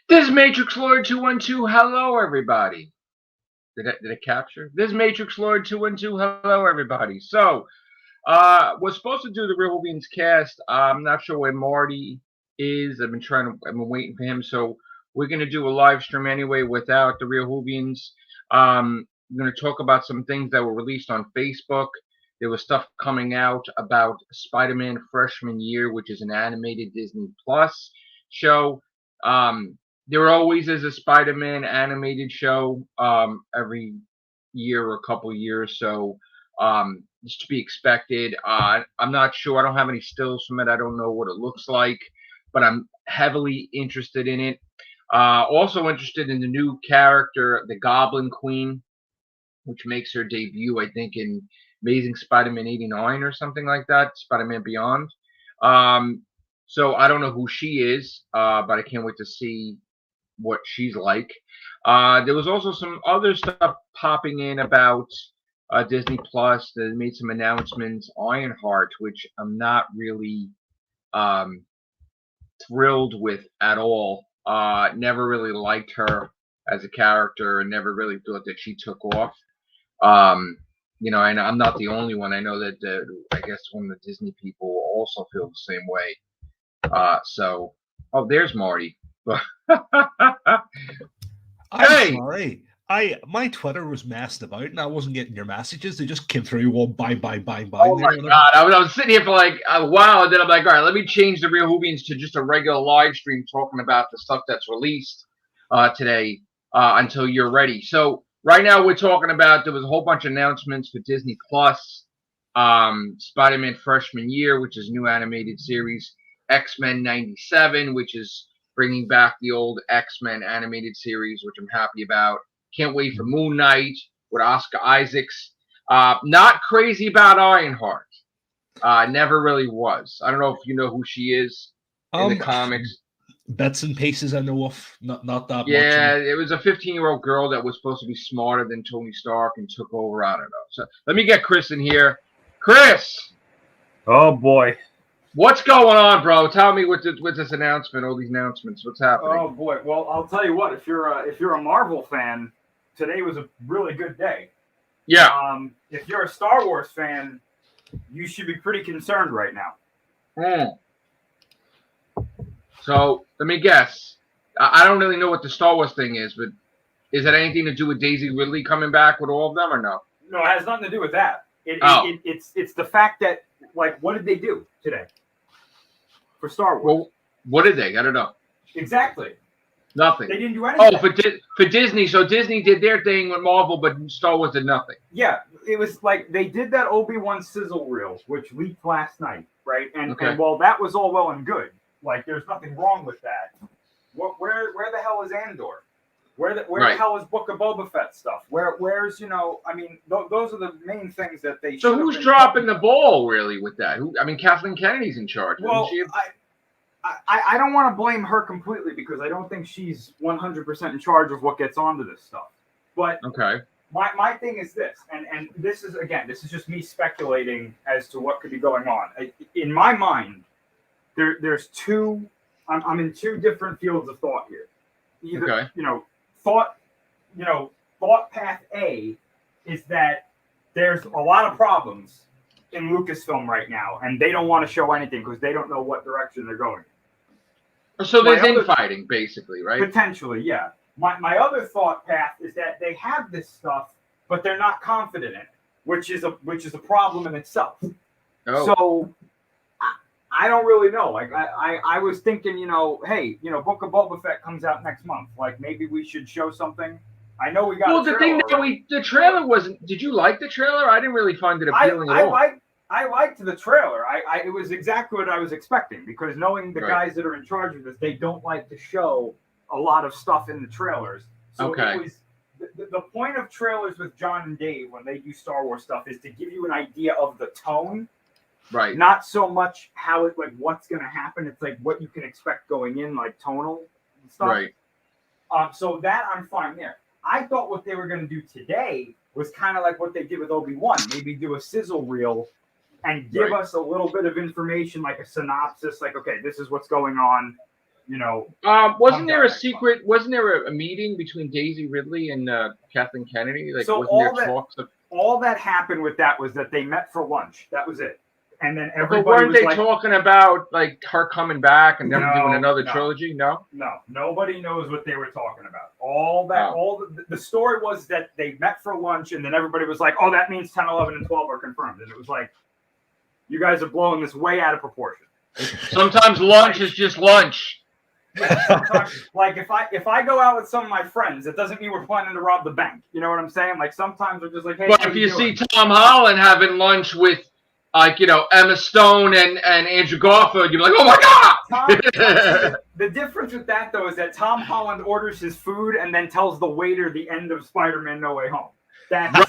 This is Matrixlord212. Hello, everybody. Did it capture? This is Matrixlord212. Hello, everybody. So, we're supposed to do the Real Beans cast. I'm not sure where Marty is. I've been waiting for him. So, we're going to do a live stream anyway without the Real Beans. We're going to talk about some things that were released on Facebook. There was stuff coming out about Spider-Man Freshman Year, which is an animated Disney Plus show. There always is a Spider-Man animated show every year or a couple of years, so it's to be expected. I'm not sure. I don't have any stills from it. I don't know what it looks like, but I'm heavily interested in it. Also interested in the new character, the Goblin Queen, which makes her debut, I think, in Amazing Spider-Man 89 or something like that, Spider-Man Beyond. So I don't know who she is, but I can't wait to see what she's like. There was also some other stuff popping in about Disney Plus. They made some announcements. Ironheart, which I'm not really thrilled with at all. Never really liked her as a character, and never really thought that she took off. And I'm not the only one. I know that I guess one of the Disney people also feel the same way. There's Marty. I'm sorry. My Twitter was messed about and I wasn't getting your messages. They just came through one bang. Oh my god! I was sitting here for like a while, and then I'm like, all right, let me change the Real Hoovians to just a regular live stream talking about the stuff that's released today until you're ready. So right now we're talking about, there was a whole bunch of announcements for Disney Plus, Spider-Man Freshman Year, which is a new animated series, X-Men 97, which is bringing back the old X-Men animated series, which I'm happy about. Can't wait for Moon Knight with Oscar Isaacs. Not crazy about Ironheart. Never really was. I don't know if you know who she is in the comics. Bits and pieces I know of, not that much. Yeah, it was a 15-year-old girl that was supposed to be smarter than Tony Stark and took over. I don't know. So let me get Chris in here. Chris! Oh, boy. What's going on, bro? Tell me with this announcement, all these announcements. What's happening? Oh boy! Well, I'll tell you what. If you're a Marvel fan, today was a really good day. Yeah. If you're a Star Wars fan, you should be pretty concerned right now. So let me guess. I don't really know what the Star Wars thing is, but is it anything to do with Daisy Ridley coming back with all of them, or no? No, it has nothing to do with that. It's the fact that, like, what did they do today for Star Wars? Well, what did they? I don't know. Exactly. Nothing. They didn't do anything. Oh, for Disney. So Disney did their thing with Marvel, but Star Wars did nothing. Yeah, it was like they did that Obi-Wan sizzle reel, which leaked last night, right? And while that was all well and good, like, there's nothing wrong with that. Where the hell is Andor? Where the hell is Book of Boba Fett stuff? Where's those are the main things that they. So who's dropping the ball really with that? Kathleen Kennedy's in charge. Well, I don't want to blame her completely because I don't think she's 100% in charge of what gets onto this stuff. But my thing is this, and this is just me speculating as to what could be going on. In my mind, there's two. I'm in two different fields of thought here. Either thought path A is that there's a lot of problems in Lucasfilm right now, and they don't want to show anything because they don't know what direction they're going. So there's infighting, basically, right? Potentially, yeah. My other thought path is that they have this stuff, but they're not confident in it, which is a problem in itself. Oh. So I don't really know. Like I was thinking, hey, Book of Boba Fett comes out next month. Like, maybe we should show something. I know we got. Well, the trailer wasn't. Did you like the trailer? I didn't really find it appealing at all. I liked the trailer. It was exactly what I was expecting, because knowing the guys that are in charge of this, they don't like to show a lot of stuff in the trailers. So it was the point of trailers with John and Dave when they do Star Wars stuff is to give you an idea of the tone. Right. Not so much how it, like, what's going to happen. It's like what you can expect going in, like tonal and stuff. Right. So that I'm fine there. I thought what they were going to do today was kind of like what they did with Obi-Wan. Maybe do a sizzle reel and give us a little bit of information, like a synopsis, like, okay, this is what's going on. Wasn't there a secret? Wasn't there a meeting between Daisy Ridley and Kathleen Kennedy? Like, so wasn't there talks of? All that happened with that was that they met for lunch. That was it. And then everybody But weren't was they talking about like her coming back and them doing another no. trilogy? No. No, nobody knows what they were talking about. All the story was that they met for lunch, and then everybody was like, "Oh, that means 10, 11, and 12 are confirmed." And it was like, you guys are blowing this way out of proportion. Sometimes lunch is just lunch. Yeah, like if I go out with some of my friends, it doesn't mean we're planning to rob the bank. You know what I'm saying? Like sometimes we're just like, hey. But if you see Tom Holland having lunch with, like, Emma Stone and Andrew Garfield, you're like, oh my God! The difference with that though is that Tom Holland orders his food and then tells the waiter the end of Spider-Man: No Way Home. That's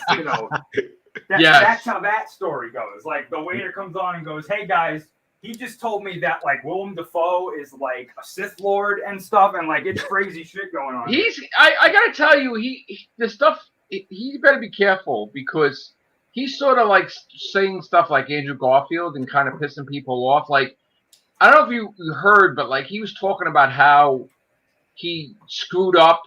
that's how that story goes. Like the waiter comes on and goes, hey guys. He just told me that like Willem Dafoe is like a Sith Lord and stuff, and like it's crazy shit going on. I gotta tell you, he better be careful because he's sort of like saying stuff like Andrew Garfield and kind of pissing people off. Like, I don't know if you heard, but like he was talking about how he screwed up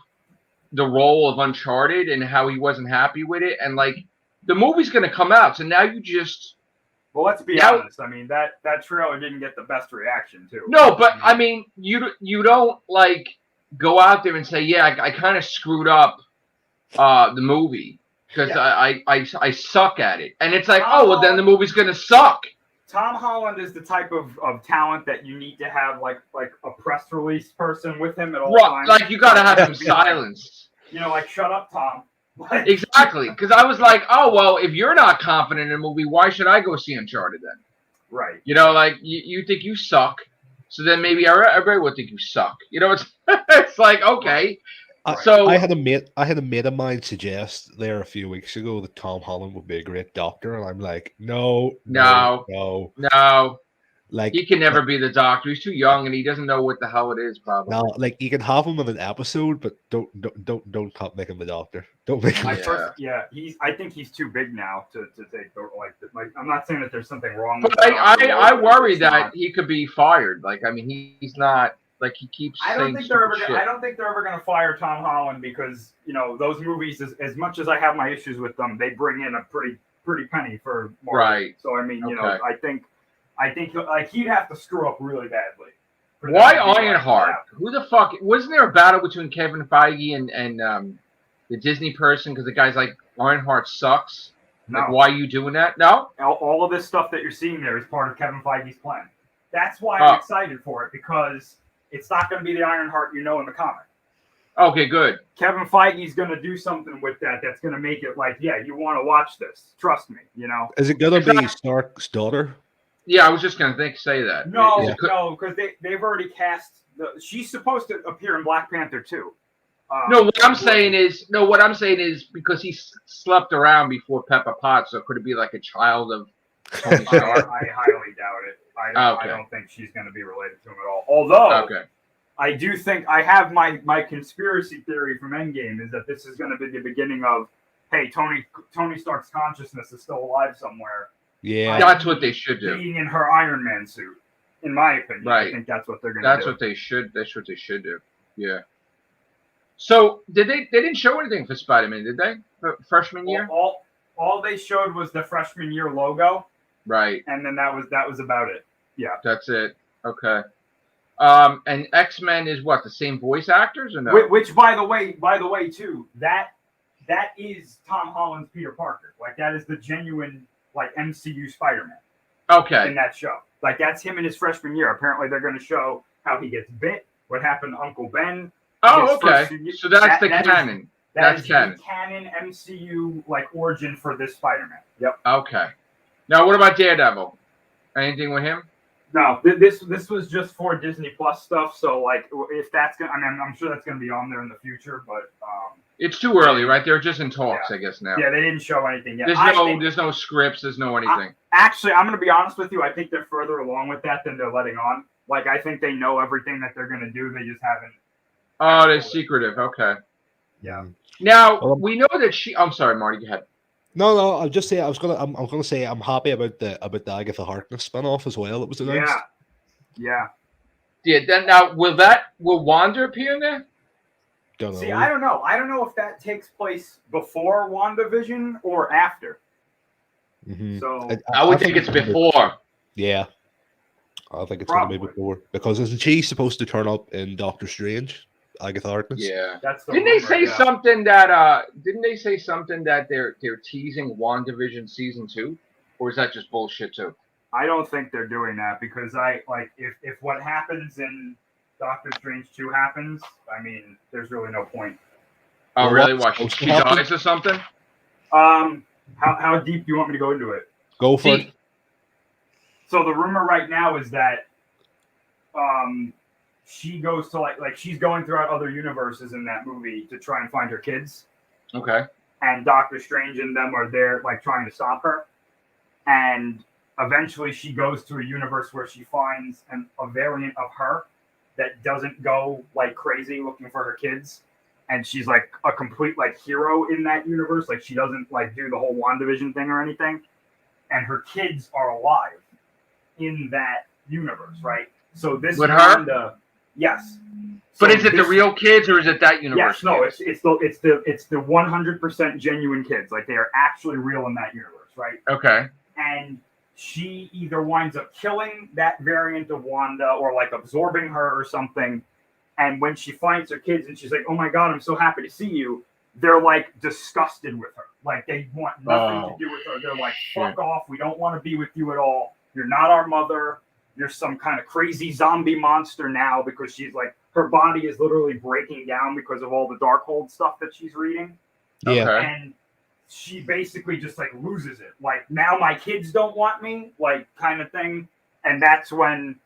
the role of Uncharted and how he wasn't happy with it, and like the movie's gonna come out, so now you just. Well, let's be honest. I mean, that trailer didn't get the best reaction, too. No, but I mean, you don't like go out there and say, yeah, I kind of screwed up the movie because I suck at it, and it's like, well, then the movie's gonna suck. Tom Holland is the type of talent that you need to have like a press release person with him at all times. Like you gotta have him silenced. Like shut up, Tom. Exactly, because I was like, oh well, if you're not confident in a movie, why should I go see Uncharted then? Right. Like you think you suck, so then maybe everybody will think you suck. It's like okay. So I had a mate of mine suggest there a few weeks ago that Tom Holland would be a great Doctor, and I'm like, no. Like he can never be the Doctor. He's too young, and he doesn't know what the hell it is. Probably. No, like you can have him in an episode, but don't make him the Doctor. Don't make him. I think he's too big now to take the like. I'm not saying that there's something wrong. But I worry that he could be fired. Like I mean, he's not. Like he keeps. I don't think they're ever going to fire Tom Holland because those movies, as much as I have my issues with them, they bring in a pretty penny for Marvel. Right. So I mean, I think like he'd have to screw up really badly. Why Ironheart? Who the fuck? Wasn't there a battle between Kevin Feige and the Disney person? Because the guy's like, Ironheart sucks. No. Like, why are you doing that? No. All of this stuff that you're seeing there is part of Kevin Feige's plan. That's why I'm excited for it because it's not going to be the Ironheart in the comic. Okay, good. Kevin Feige's going to do something with that's going to make it like, yeah, you want to watch this. Trust me, Is it going to be Stark's daughter? Yeah, I was just going to say that. No, because they've already cast. She's supposed to appear in Black Panther too. What I'm saying is because he slept around before Pepper Potts, so could it be like a child of Tony Stark? I highly doubt it. I don't think she's going to be related to him at all. Although, I do think I have my conspiracy theory from Endgame is that this is going to be the beginning of, hey, Tony Stark's consciousness is still alive somewhere. Yeah, that's what they should do. Being in her Iron Man suit, in my opinion, right. I think that's what they're going to do. That's what they should. That's what they should do. Yeah. So did they? They didn't show anything for Spider-Man, did they? For freshman year. All they showed was the freshman year logo. Right. And then that was about it. Yeah. That's it. Okay. And X-Men is what, the same voice actors or no? Which by the way too, that is Tom Holland's Peter Parker. Like that is the genuine like MCU Spider-Man. Okay. In that show. Like that's him in his freshman year. Apparently they're going to show how he gets bit, what happened to Uncle Ben. Oh, okay. So that's the canon. That's canon. The canon MCU like origin for this Spider-Man. Yep. Okay. Now what about Daredevil? Anything with him? No, this was just for Disney Plus stuff. So like, if that's gonna, I'm sure that's gonna be on there in the future, but it's too early, right? They're just in talks, I guess now. Yeah, they didn't show anything yet. There's no scripts, there's no anything. Actually, I'm gonna be honest with you. I think they're further along with that than they're letting on. Like, I think they know everything that they're gonna do. They just haven't. Oh, they're secretive. Okay. Yeah. Now we know that I'm sorry, Marty. Go ahead. No. I'll just say I'm gonna say I'm happy about the Agatha Harkness spinoff as well. That was announced. Yeah. Yeah. Then now, will Wanda appear in there? Don't know. See, I don't know. I don't know if that takes place before WandaVision or after. Mm-hmm. So I would think it's before. Yeah. I think it's going to be before. Because isn't she supposed to turn up in Doctor Strange? Agatha Harkness? Yeah. That's the Didn't rumor, they say yeah. something that Didn't they say something that they're teasing WandaVision season 2? Or is that just bullshit too? I don't think they're doing that because if what happens in Doctor Strange 2 happens, I mean, there's really no point. Oh, Well, really? what's What? supposed to She happen? dies or something? How deep do you want me to go into it? Go for it. So the rumor right now is that she goes to like she's going throughout other universes in that movie to try and find her kids. Okay. And Doctor Strange and them are there like trying to stop her. And eventually she goes to a universe where she finds a variant of her that doesn't go like crazy looking for her kids. And she's like a complete like hero in that universe. Like she doesn't like do the whole WandaVision thing or anything. And her kids are alive in that universe, right? So this with Wanda, her? Yes. But So is it the real kids or is it that universe? Yes, no, kids? it's the 100% genuine kids. Like they are actually real in that universe, right? Okay. And she either winds up killing that variant of Wanda or like absorbing her or something. And when she finds her kids and she's like, "Oh my God, I'm so happy to see you," they're like disgusted with her. Like they want nothing to do with her. They're like, "Fuck off. We don't want to be with you at all. You're not our mother. You're some kind of crazy zombie monster now," because she's like, her body is literally breaking down because of all the Darkhold stuff that she's reading. Yeah. Okay. And she basically just like loses it. Like, now my kids don't want me, like kind of thing. And that's when,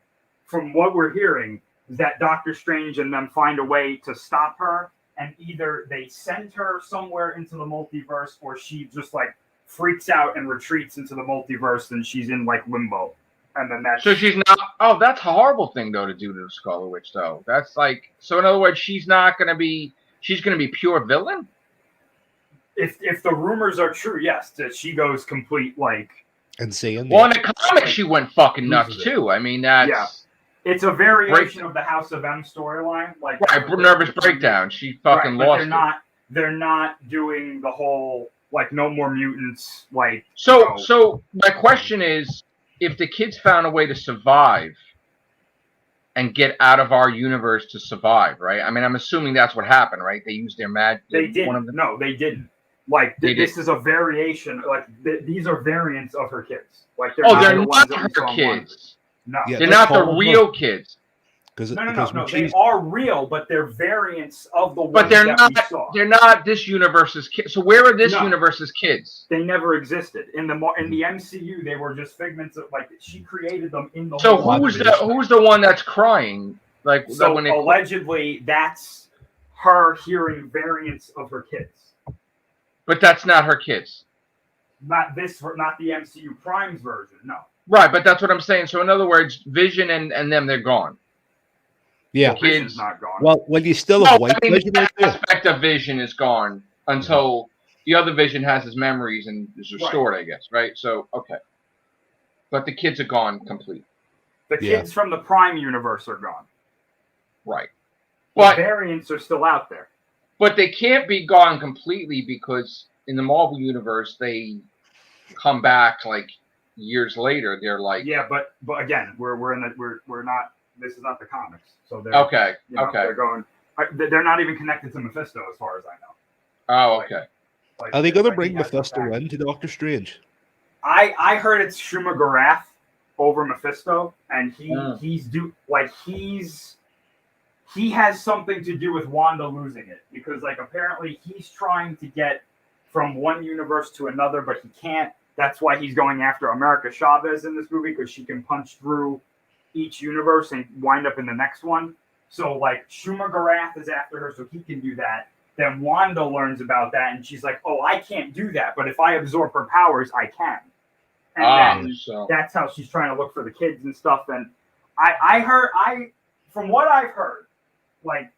from what we're hearing, is that Doctor Strange and them find a way to stop her. And either they send her somewhere into the multiverse or she just like freaks out and retreats into the multiverse and she's in like limbo. And then that's... So she's not... Oh, that's a horrible thing, though, to do to the Scarlet Witch, though. That's like... So, in other words, she's not going to be... She's going to be pure villain? If the rumors are true, yes, that she goes complete, like... Insane. Well, in the comics, she went fucking nuts, too. I mean, that's... Yeah. It's a variation of the House of M storyline. Like, right, nervous breakdown. She fucking lost it. They're not doing the whole, like, no more mutants, like... So my question is, if the kids found a way to survive and get out of our universe to survive, right? I mean, I'm assuming that's what happened, right? They used their magic. They didn't. No, they didn't. Like, this is a variation. Like, these are variants of her kids. Like, they're not her kids. No. Yeah, they're not the real kids. No. They are real, but they're variants of the ones but they're that not, we saw. They're not this universe's kids. So where are this universe's kids? They never existed. In the MCU, they were just figments of, like, she created them in the So who's the one that's crying? Like, so allegedly, that's her hearing variants of her kids. But that's not her kids. Not the MCU Prime's version, no. Right, but that's what I'm saying. So in other words, Vision and them, they're gone. Yeah, Vision's not gone. Well, you still have White Vision. That aspect of Vision is gone until the other Vision has his memories and is restored, I guess. Right. So okay, but the kids are gone complete. The kids from the Prime universe are gone. Right. But the variants are still out there. But they can't be gone completely because in the Marvel universe they come back like years later. They're like but again, we're not. This is not the comics, so they're okay. They're going. They're not even connected to Mephisto, as far as I know. Oh, okay. Are they going to bring Mephisto into Doctor Strange? I heard it's Shuma-Gorath over Mephisto, and he has something to do with Wanda losing it, because like apparently he's trying to get from one universe to another, but he can't. That's why he's going after America Chavez in this movie, because she can punch through each universe and wind up in the next one. So like Shuma-Gorath is after her, so he can do that. Then Wanda learns about that, and she's like, "Oh, I can't do that, but if I absorb her powers, I can." And that's how she's trying to look for the kids and stuff. And from what I've heard, like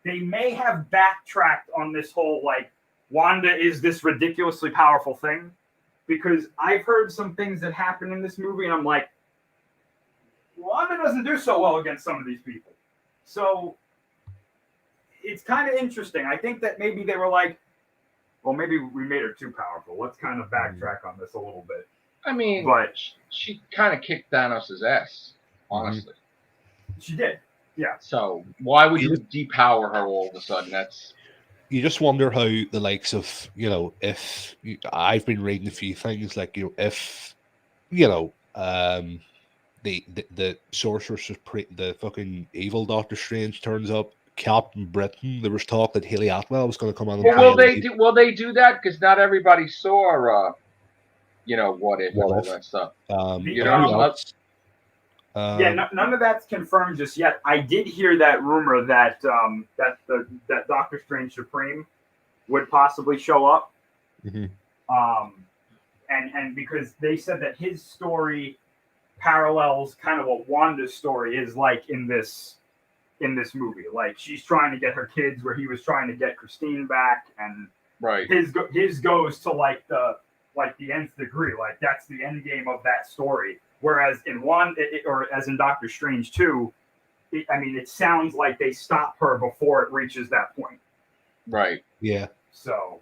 they may have backtracked on this whole like Wanda is this ridiculously powerful thing, because I've heard some things that happen in this movie, and I'm like, Wanda doesn't do so well against some of these people. So it's kind of interesting. I think that maybe they were like, well, maybe we made her too powerful. Let's kind of backtrack on this a little bit. I mean, but she kind of kicked Thanos' ass, honestly. She did, yeah. So why would you depower her all of a sudden? That's... You just wonder how the likes of, if I've been reading a few things like, if, the Sorcerer Supreme, the fucking evil Doctor Strange turns up, Captain Britain, there was talk that Haley Atwell was going to come on. Well, will they do that? Because not everybody saw, what if and all that stuff. None of that's confirmed just yet. I did hear that rumor that that Doctor Strange Supreme would possibly show up. Mm-hmm. And because they said that his story parallels kind of what Wanda's story is like in this movie. Like, she's trying to get her kids where he was trying to get Christine back, and his goes to like the nth degree. Like, that's the end game of that story. Whereas in as in Doctor Strange 2, it sounds like they stop her before it reaches that point. Right. Yeah. So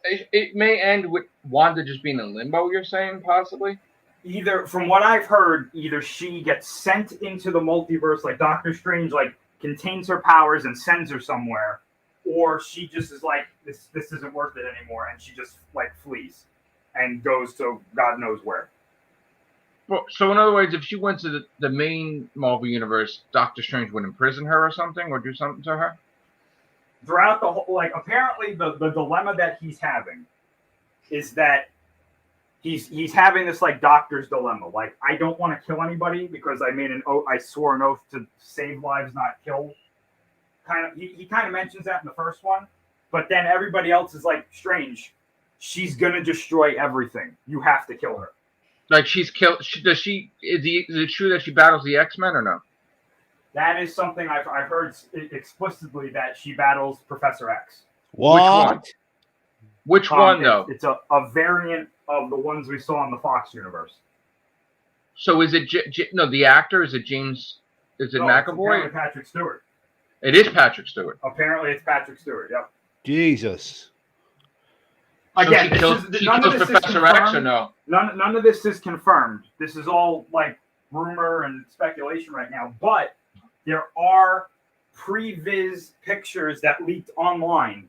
it may end with Wanda just being in limbo, you're saying, possibly? Either, from what I've heard, either she gets sent into the multiverse, like Doctor Strange, like, contains her powers and sends her somewhere, or she just is like, this isn't worth it anymore, and she just, like, flees and goes to God knows where. Well, so in other words, if she went to the main Marvel universe, Doctor Strange would imprison her or something, or do something to her? Throughout the whole, like, apparently the dilemma that he's having is that he's having this, like, doctor's dilemma. Like, I don't want to kill anybody because I swore an oath to save lives, not kill. He kind of mentions that in the first one, but then everybody else is like, Strange, she's gonna destroy everything. You have to kill her. Like, she's killed. Is it true that she battles the X-Men or no? That is something I've heard explicitly, that she battles Professor X. What? Which one though? It's a variant of the ones we saw in the Fox universe. So is it the actor? Is it James? Is it McAvoy? It's Patrick Stewart. It is Patrick Stewart. Apparently, it's Patrick Stewart. Yep. Jesus. Again, so she kills Professor X or no? None of this is confirmed. This is all like rumor and speculation right now. But there are pre-viz pictures that leaked online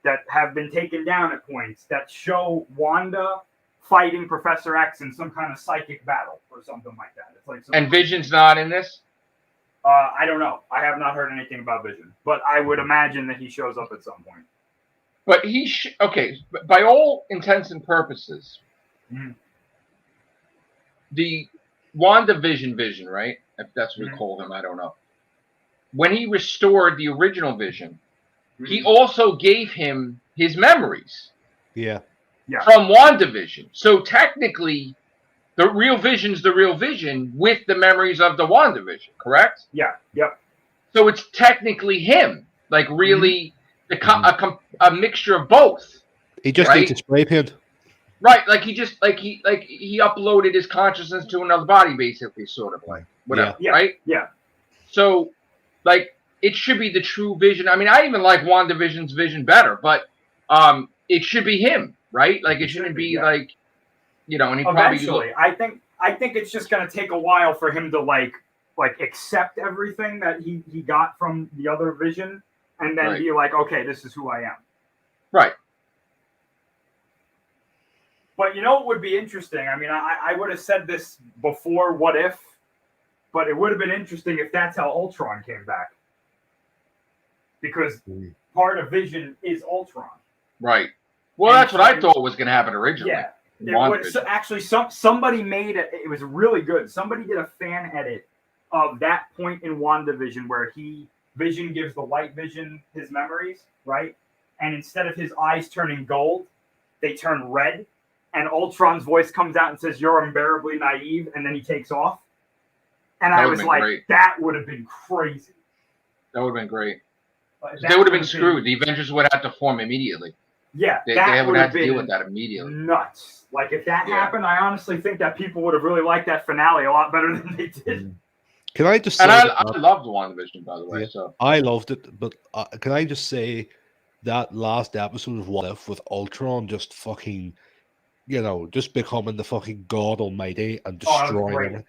that have been taken down at points that show Wanda fighting Professor X in some kind of psychic battle or something like that. It's like, and Vision's not in this? I don't know. I have not heard anything about Vision, but I would imagine that he shows up at some point. But by all intents and purposes, the WandaVision, right? If that's what we call him, I don't know. When he restored the original Vision, he also gave him his memories. Yeah. From WandaVision. So technically, the real Vision's the real Vision with the memories of the WandaVision, correct? Yeah. Yep. So it's technically him, like really a mixture of both. He just needs to spray paint. Right, like he uploaded his consciousness to another body, basically, sort of like whatever, right? Yeah. So, like, it should be the true Vision. I mean, I even like WandaVision's Vision better, but it should be him, right? Like, it shouldn't be like, and he eventually. I think it's just gonna take a while for him to like accept everything that he got from the other Vision, and then be like, okay, this is who I am. Right. But you know what would be interesting? I mean, I would have said this before What If, but it would have been interesting if that's how Ultron came back. Because part of Vision is Ultron. Right. Well, that's what I thought was going to happen originally. Yeah. Actually, somebody made it. It was really good. Somebody did a fan edit of that point in WandaVision where Vision gives the White Vision his memories, right? And instead of his eyes turning gold, they turn red. And Ultron's voice comes out and says, "You're unbearably naive," and then he takes off. And I was like, great. That would have been crazy. That would have been great. They would have been screwed. The Avengers would have to form immediately. Yeah, They that would have to been deal with that immediately. Nuts. Like if that happened, I honestly think that people would have really liked that finale a lot better than they did. Can I just say? And I loved WandaVision, by the way. Yeah, so I loved it, but can I just say that last episode of What If with Ultron just fucking, just becoming the fucking God Almighty and destroying everything.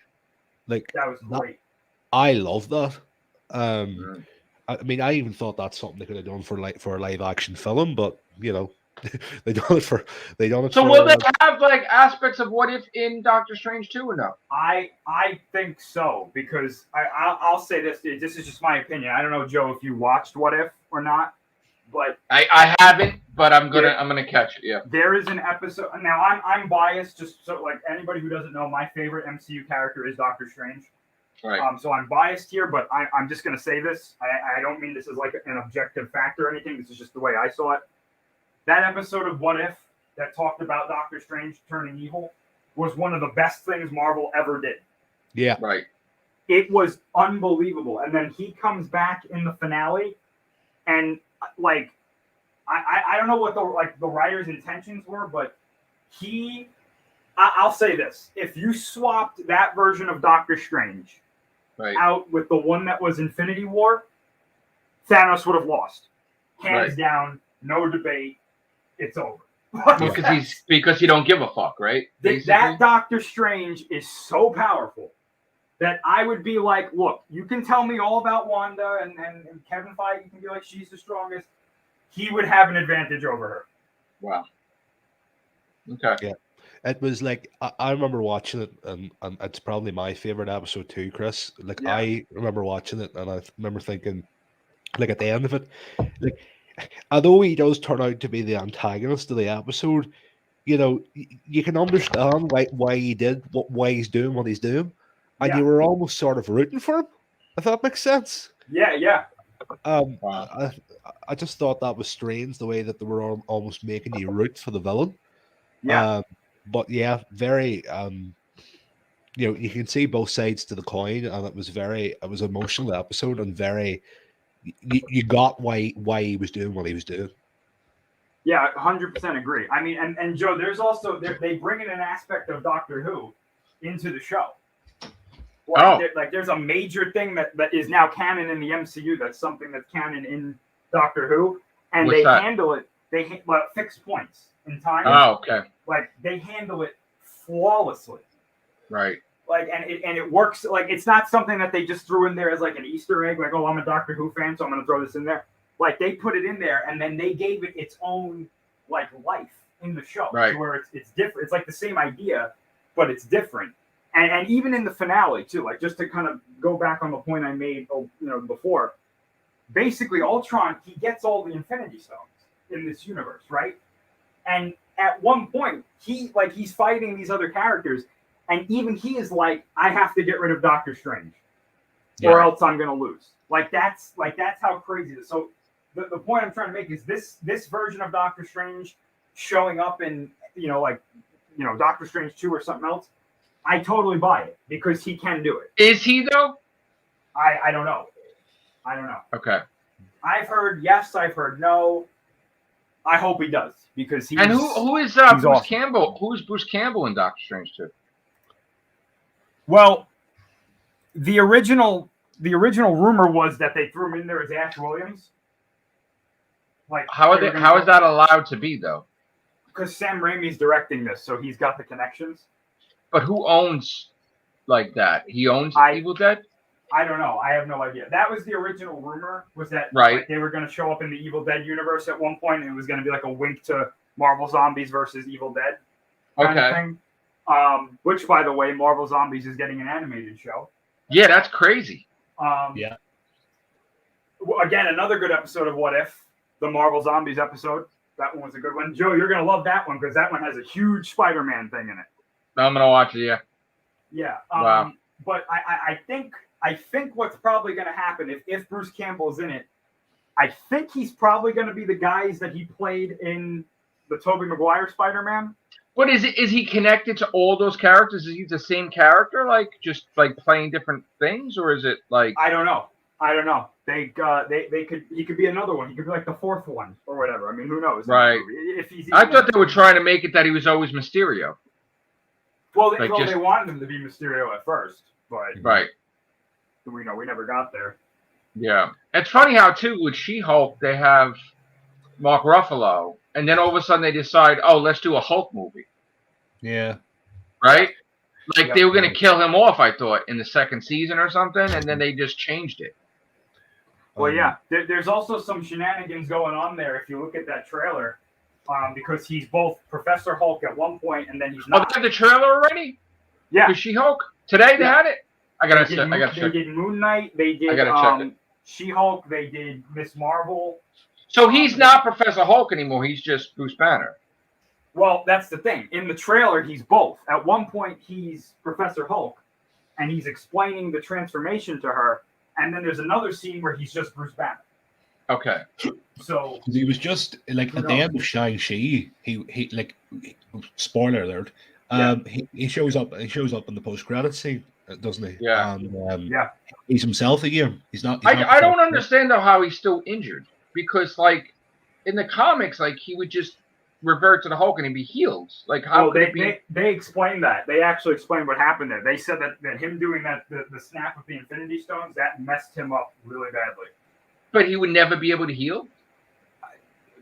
Like that was great. I love that. I mean, I even thought that's something they could have done for a live action film, but they done it for. So will they have like aspects of What If in Doctor Strange 2 or no? I think so, because I'll say this. This is just my opinion. I don't know, Joe, if you watched What If or not, but I haven't, but I'm gonna catch it. Yeah. There is an episode. Now I'm biased, just so like anybody who doesn't know, my favorite MCU character is Doctor Strange. Right. So I'm biased here, but I'm just gonna say this. I don't mean this as like an objective fact or anything. This is just the way I saw it. That episode of What If that talked about Doctor Strange turning evil was one of the best things Marvel ever did. Yeah. Right. It was unbelievable. And then he comes back in the finale, and like I don't know what the writer's intentions were, but I'll say this. If you swapped that version of Doctor Strange out with the one that was Infinity War, Thanos would have lost. Hands down, no debate. It's over. Because he don't give a fuck, right? That Doctor Strange is so powerful that I would be like, look, you can tell me all about Wanda and Kevin Feige can be like, she's the strongest. He would have an advantage over her. Wow. Okay. Yeah. It was like, I remember watching it, and it's probably my favorite episode too, Chris. Like, I remember watching it, and I remember thinking, like, at the end of it, like, although he does turn out to be the antagonist of the episode, you can understand why he's doing what he's doing, and you were almost sort of rooting for him, if that makes sense. Yeah. I just thought that was strange, the way that they were almost making you root for the villain. Yeah. But yeah, very. You can see both sides to the coin, and it was an emotional episode, and very. You got why he was doing what he was doing. Yeah, 100% agree. I mean, and Joe, there's also they bring in an aspect of Doctor Who into the show. Like there's a major thing that is now canon in the MCU. That's something that's canon in Doctor Who, and they handle it. Fixed points in time. Oh, okay. Like they handle it flawlessly. Right. Like and it works. Like it's not something that they just threw in there as like an Easter egg. Like, oh, I'm a Doctor Who fan, so I'm going to throw this in there. Like they put it in there, and then they gave it its own like life in the show, right? Where it's different. It's like the same idea, but it's different. And even in the finale too, like just to kind of go back on the point I made, before. Basically, Ultron, he gets all the Infinity Stones in this universe, right? And at one point, he's fighting these other characters, and even he is like, I have to get rid of Doctor Strange, or else I'm gonna lose. That's how crazy it is. So the point I'm trying to make is this version of Doctor Strange showing up in Doctor Strange 2 or something else. I totally buy it because he can do it. Is he though? I don't know. Okay. I've heard yes. I've heard no. I hope he does because he's. And who is Bruce awesome. Campbell? Who is Bruce Campbell in Doctor Strange 2? Well, the original rumor was that they threw him in there as Ash Williams. Like how is that allowed to be though? Because Sam Raimi's directing this, so he's got the connections. But who owns like that? He owns Evil Dead? I don't know. I have no idea. That was the original rumor, was that they were going to show up in the Evil Dead universe at one point, and it was going to be like a wink to Marvel Zombies versus Evil Dead kind of thing. Which, by the way, Marvel Zombies is getting an animated show. Yeah, that's crazy. Yeah. Again, another good episode of What If, the Marvel Zombies episode. That one was a good one. Joe, you're going to love that one because that one has a huge Spider-Man thing in it. I'm going to watch it, yeah. Yeah. Wow. But I think what's probably going to happen if Bruce Campbell's in it, I think he's probably going to be the guys that he played in the Tobey Maguire Spider-Man. But is he connected to all those characters? Is he the same character, just playing different things, or is it like? I don't know. I don't know. He could be another one. He could be like the fourth one or whatever. I mean, who knows? Right. If he's I thought they were trying to make it that he was always Mysterio. Well, they wanted him to be Mysterio at first, but right. We never got there. Yeah, it's funny how too with She-Hulk they have Mark Ruffalo, and then all of a sudden they decide, oh, let's do a Hulk movie. Yeah. Right. Like they were going to kill him off, I thought, in the second season or something, and then they just changed it. Well, yeah, there's also some shenanigans going on there if you look at that trailer, because he's both Professor Hulk at one point, and then he's not. Oh, they had the trailer already? Yeah. For She-Hulk? Today they had it? I gotta check. They did Moon Knight, they did She-Hulk, they did Miss Marvel. So he's not Professor Hulk anymore, he's just Bruce Banner. Well, that's the thing. In the trailer, he's both. At one point, he's Professor Hulk, and he's explaining the transformation to her. And then there's another scene where he's just Bruce Banner. Okay. So he was just like at the end of Shang-Chi, he like spoiler alert. He shows up. He shows up in the post-credits scene, doesn't he? Yeah. And, he's himself again. He's not. I don't understand though how he's still injured, because like in the comics, like he would just revert to the Hulk and he'd be healed. Like how they explained that. They actually explained what happened there. They said that him doing that the snap of the Infinity Stones, that messed him up really badly. But he would never be able to heal?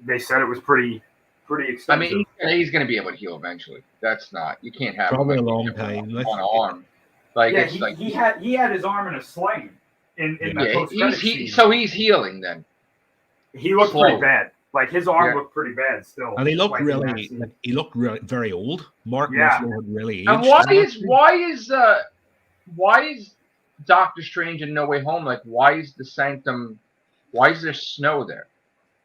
They said it was pretty expensive. I mean, he's going to be able to heal eventually. That's not, you can't have probably a long time. One arm. Like yeah, it's like he had his arm in a sling in the post-credit scene. So he's healing then. He looked pretty bad. Like his arm looked pretty bad still. And he looked very old. Mark Ruffalo had really aged. And why is Doctor Strange in No Way Home? Like, why is the Sanctum? Why is there snow there?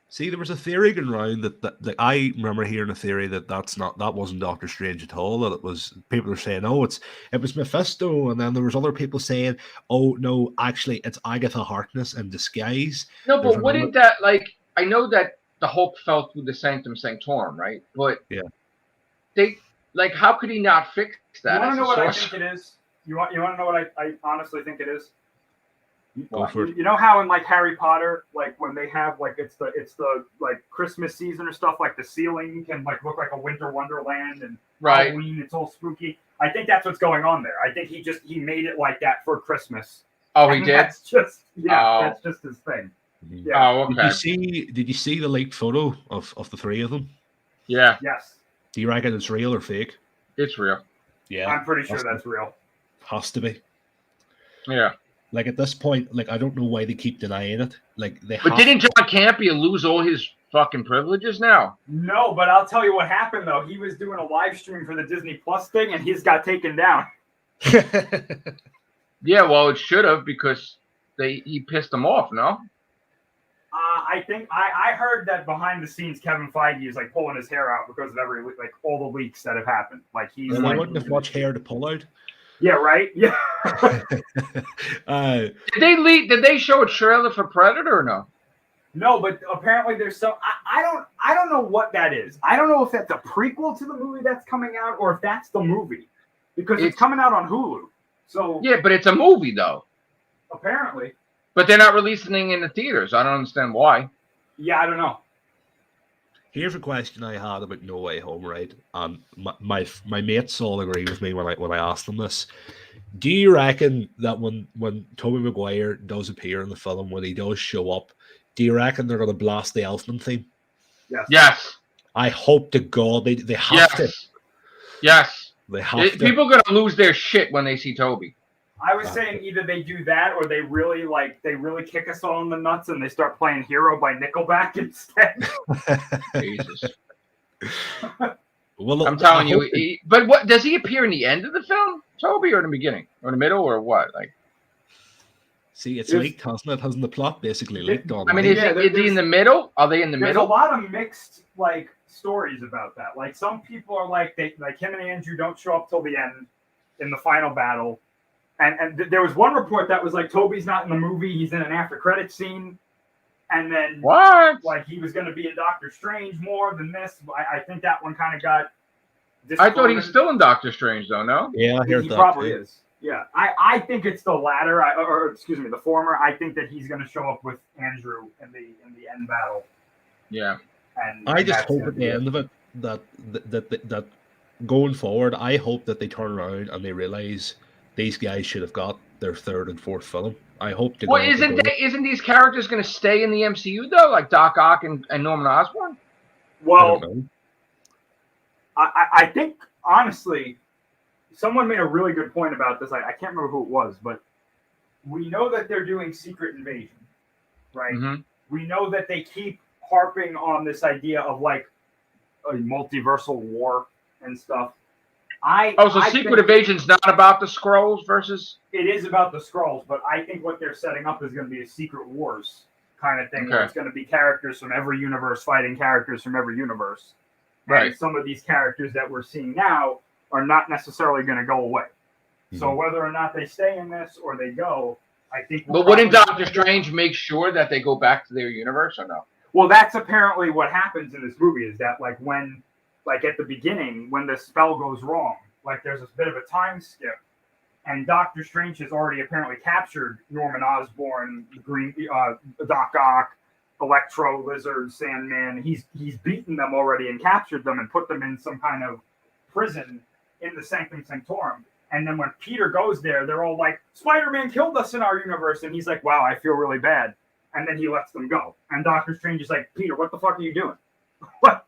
See, there was a theory going around that I remember hearing a theory that that wasn't Doctor Strange at all. That it was, people were saying, oh, it was Mephisto, and then there was other people saying, oh no, actually it's Agatha Harkness in disguise. No, but wouldn't that, like, I know that the Hulk fell through the Sanctum Sanctorum, right? But they, like, how could he not fix that? You want to know what I think it is? You want to know what I honestly think it is? Go for it. You know how in like Harry Potter, like when they have like it's the like Christmas season or stuff, like the ceiling can like look like a winter wonderland, and Halloween it's all spooky. I think that's what's going on there. I think he made it like that for Christmas. Oh, he did. That's just that's just his thing. Yeah. Oh, okay. Did you see the leaked photo of the three of them? Yeah. Yes. Do you reckon it's real or fake? It's real. Yeah. I'm pretty sure that's real. Has to be. Yeah. Like at this point, like I don't know why they keep denying it. Like But didn't John Campea lose all his fucking privileges now? No, but I'll tell you what happened though. He was doing a live stream for the Disney Plus thing, and he's got taken down. Yeah, well, it should have, because he pissed them off. No. I think I heard that behind the scenes, Kevin Feige is like pulling his hair out because of all the leaks that have happened. Like he's well, they wouldn't have much hair to pull out. Yeah, right. Yeah. Did they show a trailer for Predator or no? No, but apparently there's some. I don't know what that is. I don't know if that's a prequel to the movie that's coming out or if that's the movie, because it's coming out on Hulu. So yeah, but it's a movie though. Apparently. But they're not releasing it in the theaters. I don't understand why. Yeah, I don't know. Here's a question I had about No Way Home, right? My mates all agree with me when I asked them this. Do you reckon that when Tobey Maguire does appear in the film, when he does show up, do you reckon they're going to blast the Elfman theme? Yes. Yes. I hope to God they have to. Yes. They have to. People are going to lose their shit when they see Toby. I was saying either they do that or they really kick us all in the nuts and they start playing Hero by Nickelback instead. Jesus. Well, I'm telling you, but what does he appear in the end of the film, Toby, or in the beginning, or in the middle, or what? Like, see, it's leaked, hasn't it? Hasn't the plot basically leaked on? I mean, is he in the middle? Are they in the middle? There's a lot of mixed stories about that. Like some people are like him and Andrew don't show up till the end in the final battle. And there was one report that was like Toby's not in the movie; he's in an after-credit scene, and then what? Like he was going to be in Doctor Strange more than this. I think that one kind of got. I thought he's still in Doctor Strange, though. No. Yeah, I heard he that. Probably is. Yeah, I think it's the latter, or excuse me, the former. I think that he's going to show up with Andrew in the end battle. Yeah, and I just hope at the end of it that going forward, I hope that they turn around and they realize these guys should have got their third and fourth film. I hope to. Well, isn't these characters going to stay in the MCU though, like Doc Ock and Norman Osborn? Well, I think honestly, someone made a really good point about this. I can't remember who it was, but we know that they're doing Secret Invasion, right? Mm-hmm. We know that they keep harping on this idea of like a multiversal war and stuff. Secret Invasion's not about the Skrulls versus. It is about the Skrulls, but I think what they're setting up is going to be a Secret Wars kind of thing, where it's going to be characters from every universe fighting characters from every universe. Right. And some of these characters that we're seeing now are not necessarily going to go away. Mm-hmm. So whether or not they stay in this or they go, I think. But wouldn't Doctor Strange make sure that they go back to their universe or no? Well, that's apparently what happens in this movie. Is that like when, like at the beginning, when the spell goes wrong, like there's a bit of a time skip, and Doctor Strange has already apparently captured Norman Osborn, Doc Ock, Electro, Lizard, Sandman. He's beaten them already and captured them and put them in some kind of prison in the Sanctum Sanctorum. And then when Peter goes there, they're all like, Spider-Man killed us in our universe. And he's like, wow, I feel really bad. And then he lets them go. And Doctor Strange is like, Peter, what the fuck are you doing? What?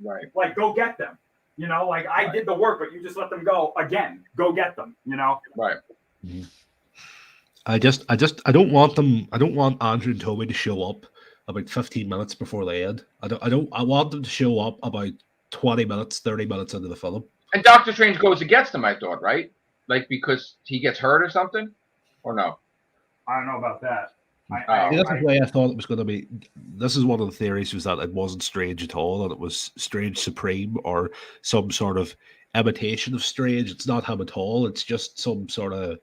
Right. Like, go get them. You know, like I did the work, but you just let them go again. Go get them, you know? Right. Mm-hmm. I don't want them. I don't want Andrew and Toby to show up about 15 minutes before the end. I want them to show up about 20 minutes, 30 minutes into the film. And Doctor Strange goes and gets them, I thought, right? Like because he gets hurt or something? Or no? I don't know about that. That's the way I thought it was going to be. This is one of the theories, was that it wasn't Strange at all, that it was Strange Supreme or some sort of imitation of Strange. It's not him at all. It's just some sort of.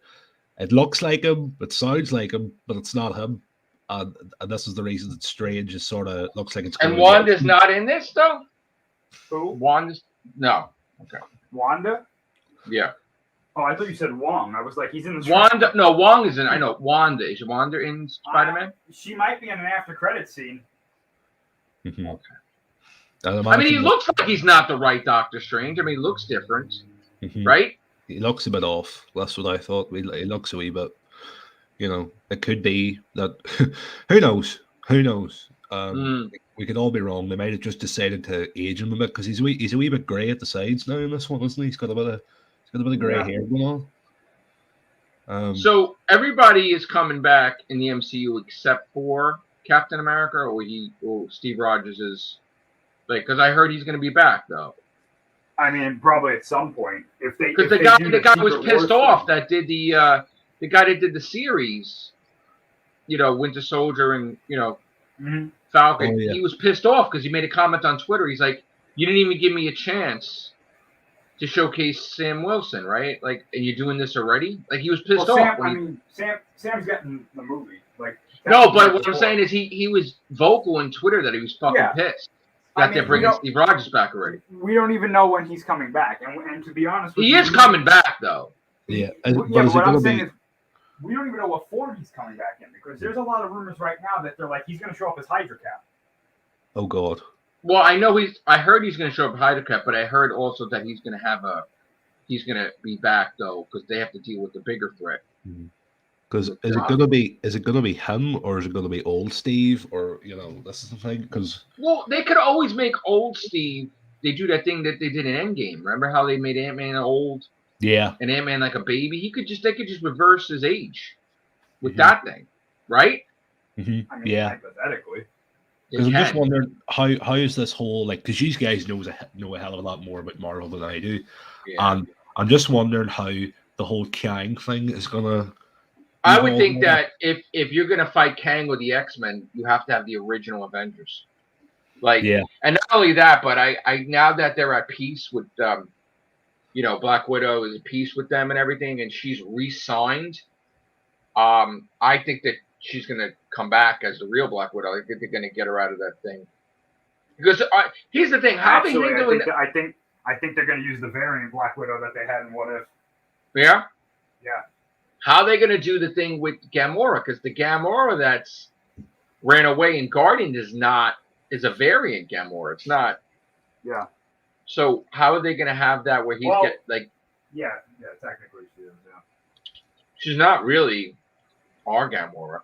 It looks like him, it sounds like him, but it's not him. And this is the reason that Strange is sort of looks like it's. And Wanda's not in this though. Who? Wanda's no. Okay. Wanda? Yeah. Oh, I thought you said Wong. I was like, he's in the. Wanda? No, Wong is in. I know Wanda. Is Wanda in Spider-Man? She might be in an after-credit scene. Mm-hmm. Okay. I mean, he looks like he's not the right Doctor Strange. I mean, he looks different, right? He looks a bit off. That's what I thought. He looks a wee bit. You know, it could be that. Who knows? Who knows? We could all be wrong. They might have just decided to age him a bit because he's a wee bit grey at the sides now in this one, isn't he? He's got a bit of grey hair going on. So everybody is coming back in the MCU except for Captain America, or Steve Rogers is like, because I heard he's going to be back though. I mean, probably at some point. Because the guy was pissed off that did the guy that did the series, you know, Winter Soldier and Falcon. Oh, yeah. He was pissed off because he made a comment on Twitter. He's like, "You didn't even give me a chance to showcase Sam Wilson, right? Like, and you're doing this already?" Like, he was pissed off. Sam's getting the movie. Like, no, but what I'm saying is he was vocal on Twitter that he was fucking pissed that they're bringing Steve Rogers back already. We don't even know when he's coming back, and to be honest with you, he is coming back though. Yeah, but what I'm saying is, we don't even know what form he's coming back in, because there's a lot of rumors right now that they're like, he's going to show up as Hydra Cap. Oh God. Well, I heard he's going to show up as Hydra Cap, but I heard also that he's going to be back though, because they have to deal with the bigger threat. Because is it going to be him, or is it going to be old Steve, or this is the thing? Because they could always make old Steve. They do that thing that they did in Endgame. Remember how they made Ant-Man old? Yeah. And Ant-Man like a baby. They could just reverse his age with that thing, right? Mm-hmm. I mean, hypothetically. Because I'm just wondering how is this whole, like, because you guys know a hell of a lot more about Marvel than I do, and I'm just wondering how the whole Kang thing is gonna. I would think that if you're gonna fight Kang with the X-Men, you have to have the original Avengers. Like, and not only that, but I now that they're at peace with Black Widow is at peace with them and everything, and she's re-signed. I think that she's going to come back as the real Black Widow. I think they're going to get her out of that thing. Because here's the thing: how I think they're going to use the variant Black Widow that they had in What If. Yeah. Yeah. How are they going to do the thing with Gamora? Because the Gamora that's ran away in Guardian is a variant Gamora. It's not. Yeah. So how are they going to have that where he's Yeah, technically she is. Yeah. She's not really our Gamora.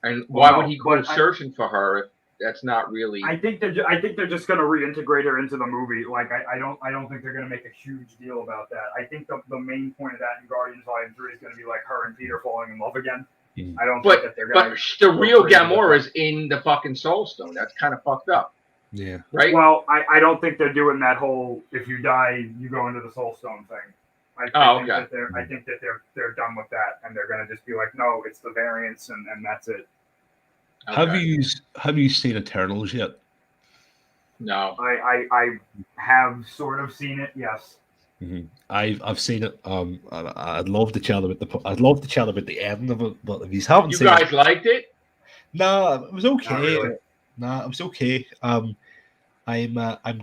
And why would he go searching for her if that's not really? I think they're just going to reintegrate her into the movie. Like I don't think they're going to make a huge deal about that. I think the main point of that in Guardians Volume 3 is going to be like her and Peter falling in love again. I don't think that they're going to. But the real Gamora is in the fucking Soul Stone. That's kind of fucked up. Yeah. Right. Well, I don't think they're doing that whole if you die you go into the Soul Stone thing. I think that they're done with that and they're going to just be like, no, it's the variants and that's it. Okay. Have you seen Eternals yet? No. I have sort of seen it. Yes. Mm-hmm. I've seen it. I'd love to chat about the end of it, but if you haven't seen it, you guys liked it? No, it was okay. Really. No, it was okay. I'm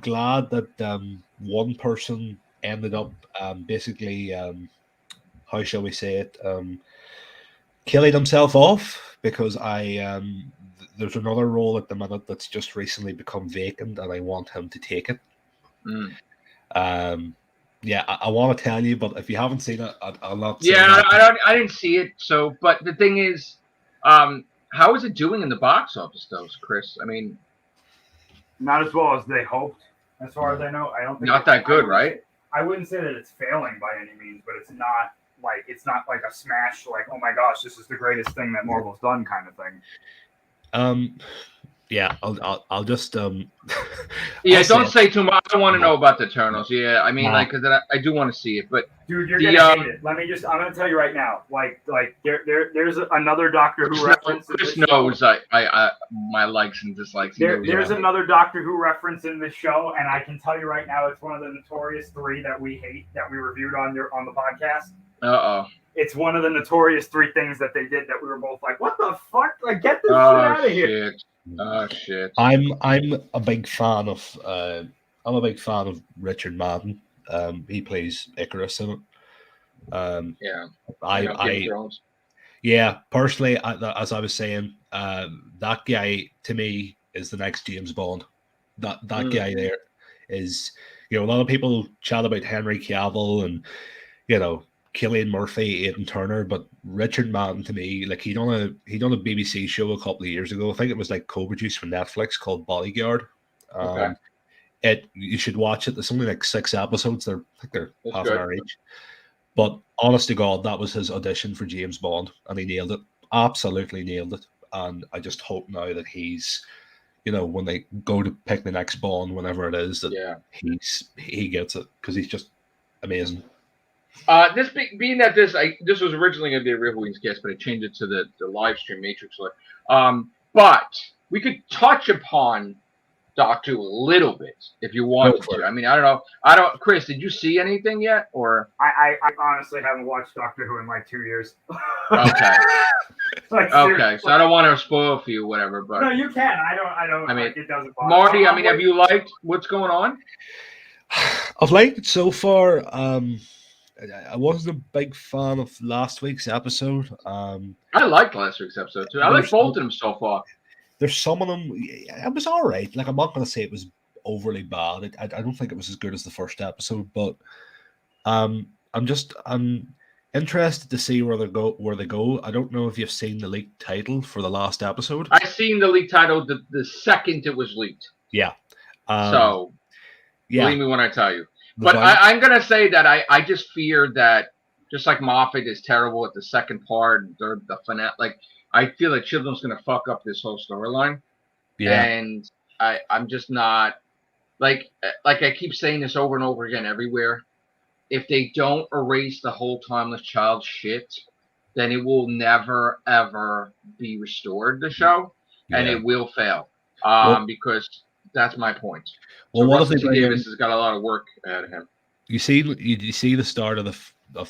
glad that one person ended up basically how shall we say it killing himself off, because there's another role at the minute that's just recently become vacant and I want him to take it. Yeah, I want to tell you, but if you haven't seen it, I'll not. Yeah, I didn't see it. So, but the thing is, how is it doing in the box office, though, Chris? I mean, not as well as they hoped, as far as I know. I don't think not that good, right? I wouldn't say that it's failing by any means, but it's not like a smash, like, oh my gosh, this is the greatest thing that Marvel's done kind of thing. Yeah, I'll just yeah, don't say too much. I don't want to know about the Eternals. Yeah, I mean, because I do want to see it, but dude, you're gonna hate it. I'm gonna tell you right now. Like there's another Doctor Who reference. Chris knows I my likes and dislikes. There's another Doctor Who reference in this show, and I can tell you right now, it's one of the notorious 3 that we hate that we reviewed on the podcast. It's one of the notorious 3 things that they did that we were both like, what the fuck? Like, get this shit out of here. Oh shit! I'm a big fan of Richard Madden. He plays Icarus in it. Yeah. Personally, as I was saying, that guy to me is the next James Bond. That guy there is, a lot of people chat about Henry Cavill and Cillian Murphy, Aidan Turner, but Richard Madden to me, like he done a BBC show a couple of years ago. I think it was like co-produced for Netflix called Bodyguard. You should watch it. There's only like 6 episodes. They're half an hour each. But honest to God, that was his audition for James Bond, and he nailed it. Absolutely nailed it. And I just hope now that he's, when they go to pick the next Bond, whenever it is, that he gets it, because he's just amazing. This was originally going to be a Real Wings guest, but I changed it to the live stream Matrixlord. But we could touch upon Doctor Who a little bit if you wanted to. I mean, I don't know. Chris, did you see anything yet, or? I honestly haven't watched Doctor Who in like 2 years. Okay. Okay, so I don't want to spoil for you, whatever. But no, you can. I don't. I mean, it doesn't bother Marty. I mean, have you liked what's going on? I've liked it so far. I wasn't a big fan of last week's episode. I liked last week's episode too. I like both of them so far. There's some of them. It was all right. Like, I'm not going to say it was overly bad. I don't think it was as good as the first episode, but I'm interested to see where they go. I don't know if you've seen the leaked title for the last episode. I seen the leaked title the second it was leaked. Yeah. Believe me when I tell you. But I'm going to say that I just fear that, just like Moffat is terrible at the second part, the finale, like, I feel like Chibnall's going to fuck up this whole storyline. Yeah. And I'm just not, like I keep saying this over and over again everywhere. If they don't erase the whole Timeless Child shit, then it will never, ever be restored, the show. Yeah. And it will fail. Because that's my point. Well, what if Davis has got a lot of work ahead of him? You see the start of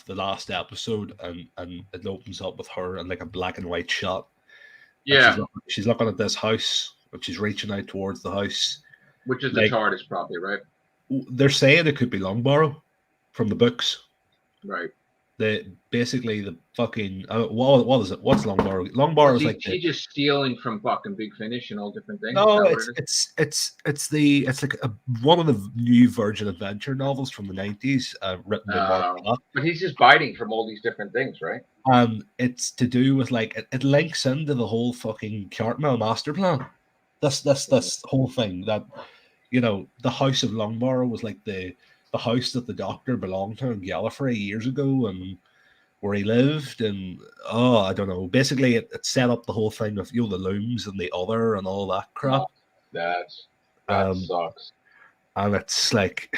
the last episode, and it opens up with her and like a black and white shot. Yeah, she's looking at this house, but she's reaching out towards the house, which is the TARDIS, probably, right? They're saying it could be Longborough from the books, right? basically the fucking what is it? What's Longbar? Longbar is like he just stealing from fucking Big Finish and all different things. No, it's like one of the new Virgin Adventure novels from the 90s, written by Mark Block. But he's just biting from all these different things, right? And it's to do with like it links into the whole fucking Cartmel master plan. This whole thing that the House of Longbar was like the house that the Doctor belonged to in Gallifrey years ago, and where he lived, and I don't know. Basically, it set up the whole thing of the looms and the other and all that crap. That sucks. And it's like,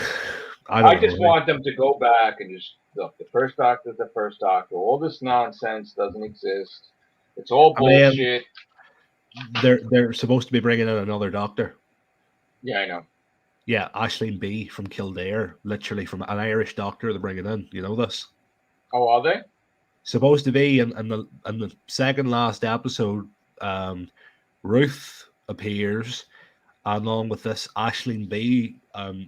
I just want them to go back and just look. The first Doctor's the first Doctor. All this nonsense doesn't exist. It's all bullshit. They're supposed to be bringing in another Doctor. Yeah, I know. Yeah, Aisling B from Kildare, literally from an Irish Doctor. They're bringing in. You know this? Oh, are they? Supposed to be in the second last episode. Ruth appears along with this Aisling B.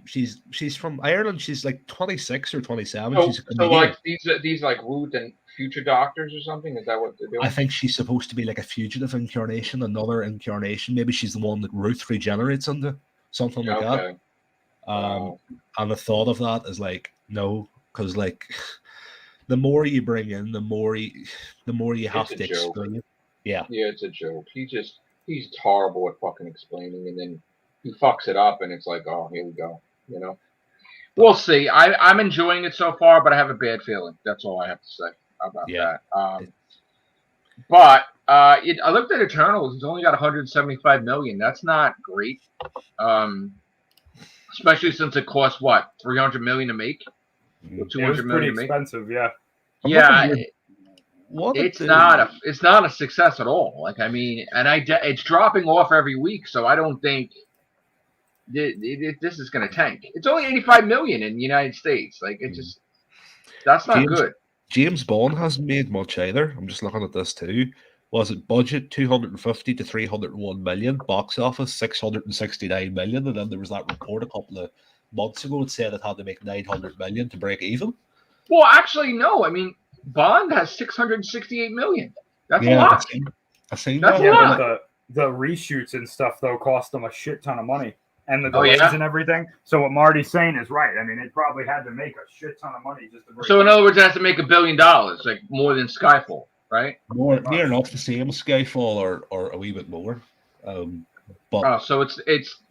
She's from Ireland. She's like 26 or 27. She's so like these like Ruth and future Doctors or something. Is that what they're doing? I think she's supposed to be like a fugitive incarnation, another incarnation. Maybe she's the one that Ruth regenerates into, something like that. And the thought of that is like no, because like the more you bring in, the more you have to explain. Yeah, it's a joke. He's horrible at fucking explaining, and then he fucks it up, and it's like, oh, here we go. We'll see. I'm enjoying it so far, but I have a bad feeling. That's all I have to say about that. But I looked at Eternals. It's only got 175 million. That's not great. Especially since it costs what, 300 million to make? Or 200 million to make? Expensive, yeah. Yeah. It's not a success at all. Like, I mean, and it's dropping off every week, so I don't think this is going to tank. It's only 85 million in the United States. Like, that's not good. James Bond hasn't made much either. I'm just looking at this too. Was it budget 250 to 301 million, box office 669 million, and then there was that report a couple of months ago that said it had to make 900 million to break even? Well, actually, no. I mean, Bond has 668 million. That's a lot. I've seen that's that. A lot. The reshoots and stuff though cost them a shit ton of money, and the delays and everything. So what Marty's saying is right. I mean, it probably had to make a shit ton of money just to break. So in other words, it has to make $1 billion, like more than Skyfall, right? More near enough the same as Skyfall, or a wee bit more. But so it's.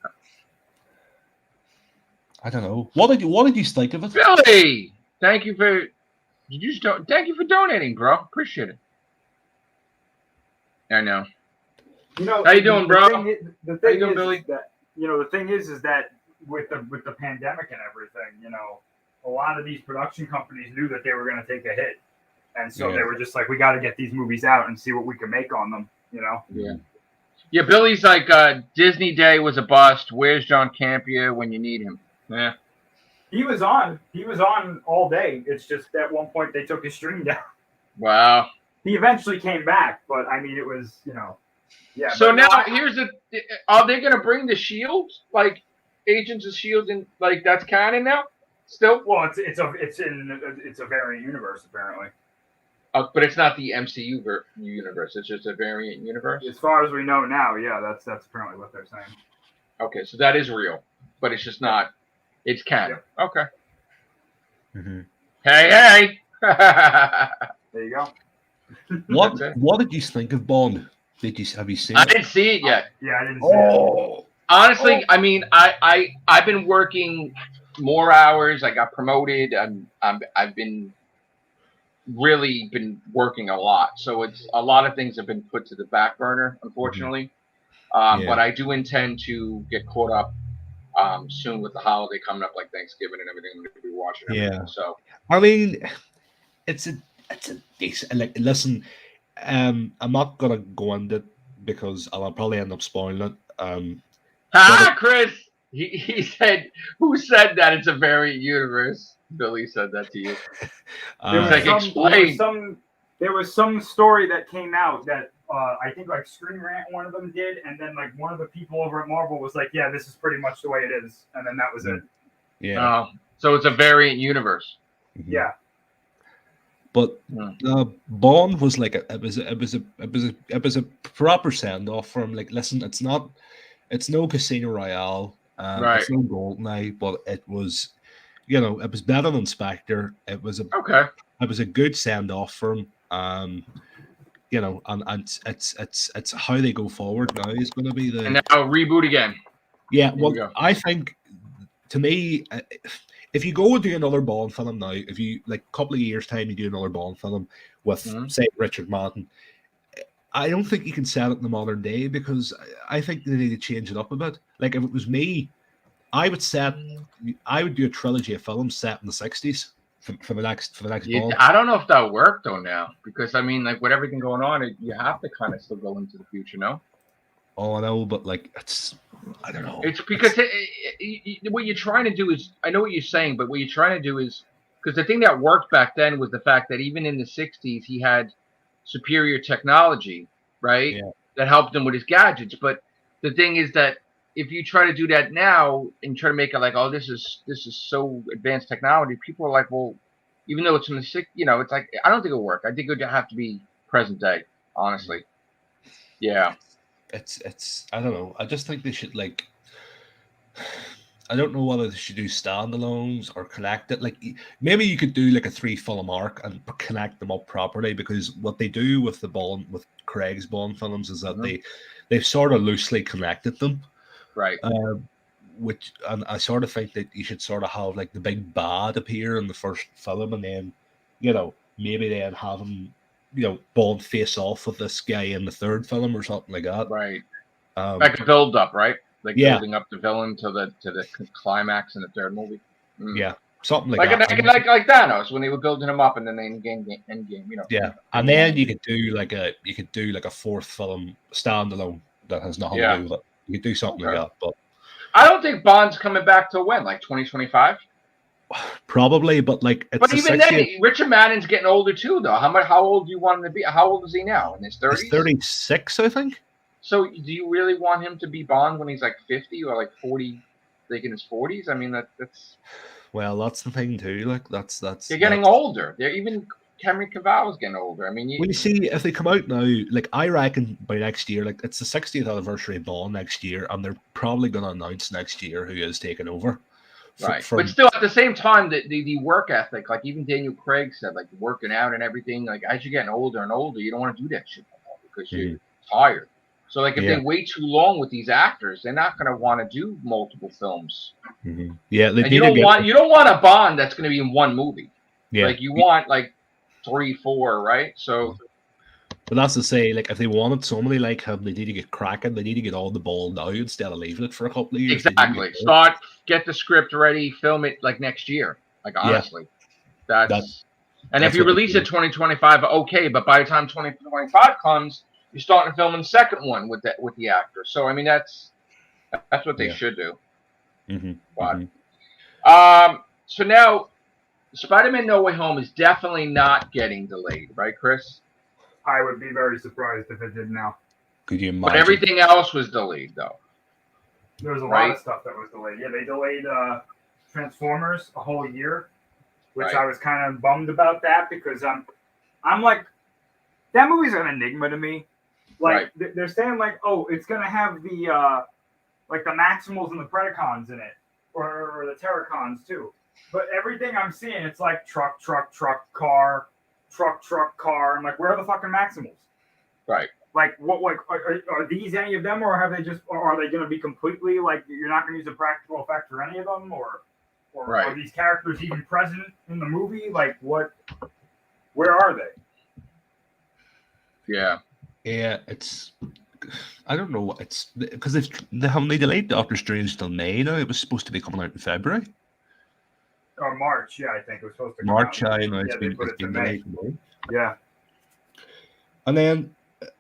I don't know. What did you think of it, Billy? Thank you for donating, bro. Appreciate it. I know. How you doing, bro? The thing is, Billy? The thing is that with the pandemic and everything, a lot of these production companies knew that they were going to take a hit, and so they were just like, we got to get these movies out and see what we can make on them. Yeah. Billy's like, Disney Day was a bust. Where's John Campea when you need him? Yeah. He was on all day. It's just at one point they took his stream down. Wow. He eventually came back, but I mean, it was, yeah. So now are they going to bring the Shield, like Agents of Shield, and like that's canon now? Still? Well, it's a variant universe apparently. But it's not the MCU universe. It's just a variant universe. As far as we know now, yeah, that's apparently what they're saying. Okay, so that is real, but it's just not. It's canon. Yeah. Okay. Mm-hmm. Hey. There you go. What did you think of Bond? Have you seen it? I didn't see it yet. Yeah, I didn't see it. Honestly, I mean, I've been working more hours. I got promoted. I've been working a lot. So it's a lot of things have been put to the back burner, unfortunately. But I do intend to get caught up soon with the holiday coming up, like Thanksgiving and everything. I'm going to be watching everything. Yeah. So I mean, it's a decent. Like, listen, I'm not gonna go into it because I'll probably end up spoiling it. Chris, he said, "Who said that? It's a variant universe." Billy said that to you. There was some story that came out that I think like Screen Rant, one of them did, and then like one of the people over at Marvel was like, "Yeah, this is pretty much the way it is," and then that was it. Yeah. So it's a variant universe. Yeah. But Bond was like it was a proper send off for him. Like, listen, it's no Casino Royale, it's no GoldenEye, but it was, it was better than Spectre. It was a good send off for him. And it's how they go forward now is going to be the and now reboot again. Yeah, well, I think, to me, if you go and do another Bond film now, if you, like, a couple of years' time, you do another Bond film with, say, Richard Madden, I don't think you can set it in the modern day, because I think they need to change it up a bit. Like, if it was me, I would do a trilogy of films set in the 60s for the next Bond. I don't know if that worked, though, now, because, I mean, like, with everything going on, you have to kind of still go into the future, no? Oh, I know, but, like, I don't know. It's because what you're trying to do is, I know what you're saying, but what you're trying to do is, because the thing that worked back then was the fact that even in the 60s, he had superior technology, right? Yeah. That helped him with his gadgets. But the thing is that if you try to do that now and try to make it like, oh, this is so advanced technology, people are like, well, even though it's from the 60s, it's like, I don't think it'll work. I think it would have to be present day, honestly. Yeah. It's I don't know. I just think they should, like, I don't know whether they should do standalones or connect it. Like, maybe you could do like a 3-film arc and connect them up properly, because what they do with Craig's Bond films is that they've sort of loosely connected them. Right. And I sort of think that you should sort of have like the big bad appear in the first film, and then, maybe then have him, Bond face off with this guy in the third film or something like that. Right. Like a build up, right? Like building up the villain to the climax in the third movie. Yeah, something like that. Like Thanos when they were building him up, and then in Endgame, Yeah, and then you could do like a fourth film standalone that has nothing to do with it. You could do something like that, but I don't think Bond's coming back till when, like 2025. Probably, but like, but even then, Richard Madden's getting older too, though. How old do you want him to be? How old is he now? In his 30s? He's 36, I think. So, do you really want him to be Bond when he's like 50 or like 40, like in his 40s? I mean, that's. Well, that's the thing too. Like, that's. They're getting older. They're even Henry Cavill is getting older. I mean, you see, if they come out now, like, I reckon by next year, like, it's the 60th anniversary of Bond next year, and they're probably going to announce next year who is taking over. Right, but still, at the same time, the work ethic, like even Daniel Craig said, like working out and everything, like as you're getting older and older, you don't want to do that shit anymore because you're tired. So, like, if they wait too long with these actors, they're not going to want to do multiple films. Yeah, and you don't want a Bond that's going to be in one movie. Yeah, like you want like 3, 4, right? So. But that's to say, like, if they wanted somebody like him, they need to get cracking. They need to get all the ball now instead of leaving it for a couple of years. Exactly. Get the script ready, film it like next year. Like, honestly, that's if you release it 2025, okay. But by the time 2025 comes, you're starting to film the second one with the actor. So I mean, that's what they should do. So now, Spider-Man: No Way Home is definitely not getting delayed, right, Chris? I would be very surprised if it did now. Could you imagine? But everything else was delayed, though. There was a lot of stuff that was delayed. Yeah, they delayed Transformers a whole year, which I was kind of bummed about that, because I'm like, that movie's an enigma to me. Like, they're saying, like, oh, it's going to have the, like, the Maximals and the Predacons in it, or the Terracons, too. But everything I'm seeing, it's like truck, car, truck, car. I'm like, where are the fucking Maximals? Right. Like, what? Like, are these any of them, or are they going to be completely, like, you're not going to use a practical effect for any of them, or are these characters even present in the movie? Like, what? Where are they? Yeah. Yeah, it's. I don't know. It's because they delayed Doctor Strange till May now. It was supposed to be coming out in February. Or March, yeah, I think it was supposed to come March, out. I know it's been delayed. Yeah. And then,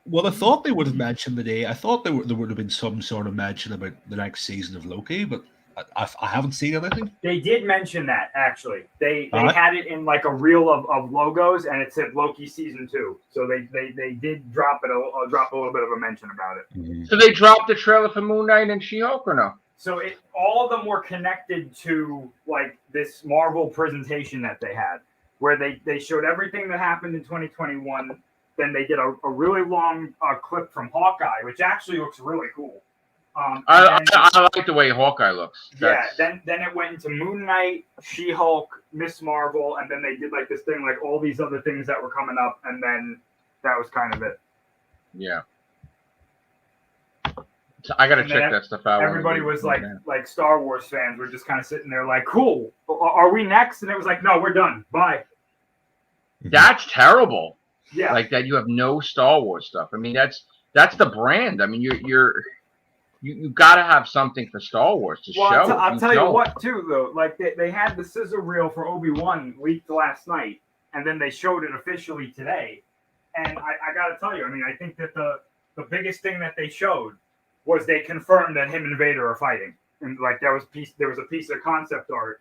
well, I thought they would have mentioned the day. I thought there would have been some sort of mention about the next season of Loki, but I haven't seen anything. They did mention that, actually. They had it in like a reel of logos, and it said Loki season 2. So they did drop a little bit of a mention about it. So they dropped the trailer for Moon Knight and She-Hulk, or no? So all of them were connected to like this Marvel presentation that they had. where they showed everything that happened in 2021. Then they did a really long clip from Hawkeye, which actually looks really cool. I like the way Hawkeye looks. Yeah, then it went into Moon Knight, She-Hulk, Miss Marvel, and then they did like this thing, like all these other things that were coming up, and then that was kind of it. Yeah. So I gotta check that stuff out. Everybody was like Star Wars fans were just kind of sitting there like, cool, are we next? And it was like, no, we're done. Bye. That's terrible. Yeah. Like that you have no Star Wars stuff. I mean, that's the brand. I mean, you got to have something for Star Wars to show. I'll tell you what, too, though. Like, they had the scissor reel for Obi-Wan leaked last night, and then they showed it officially today. And I got to tell you, I mean, I think that the biggest thing that they showed was they confirmed that him and Vader are fighting. And, like, there was a piece of concept art.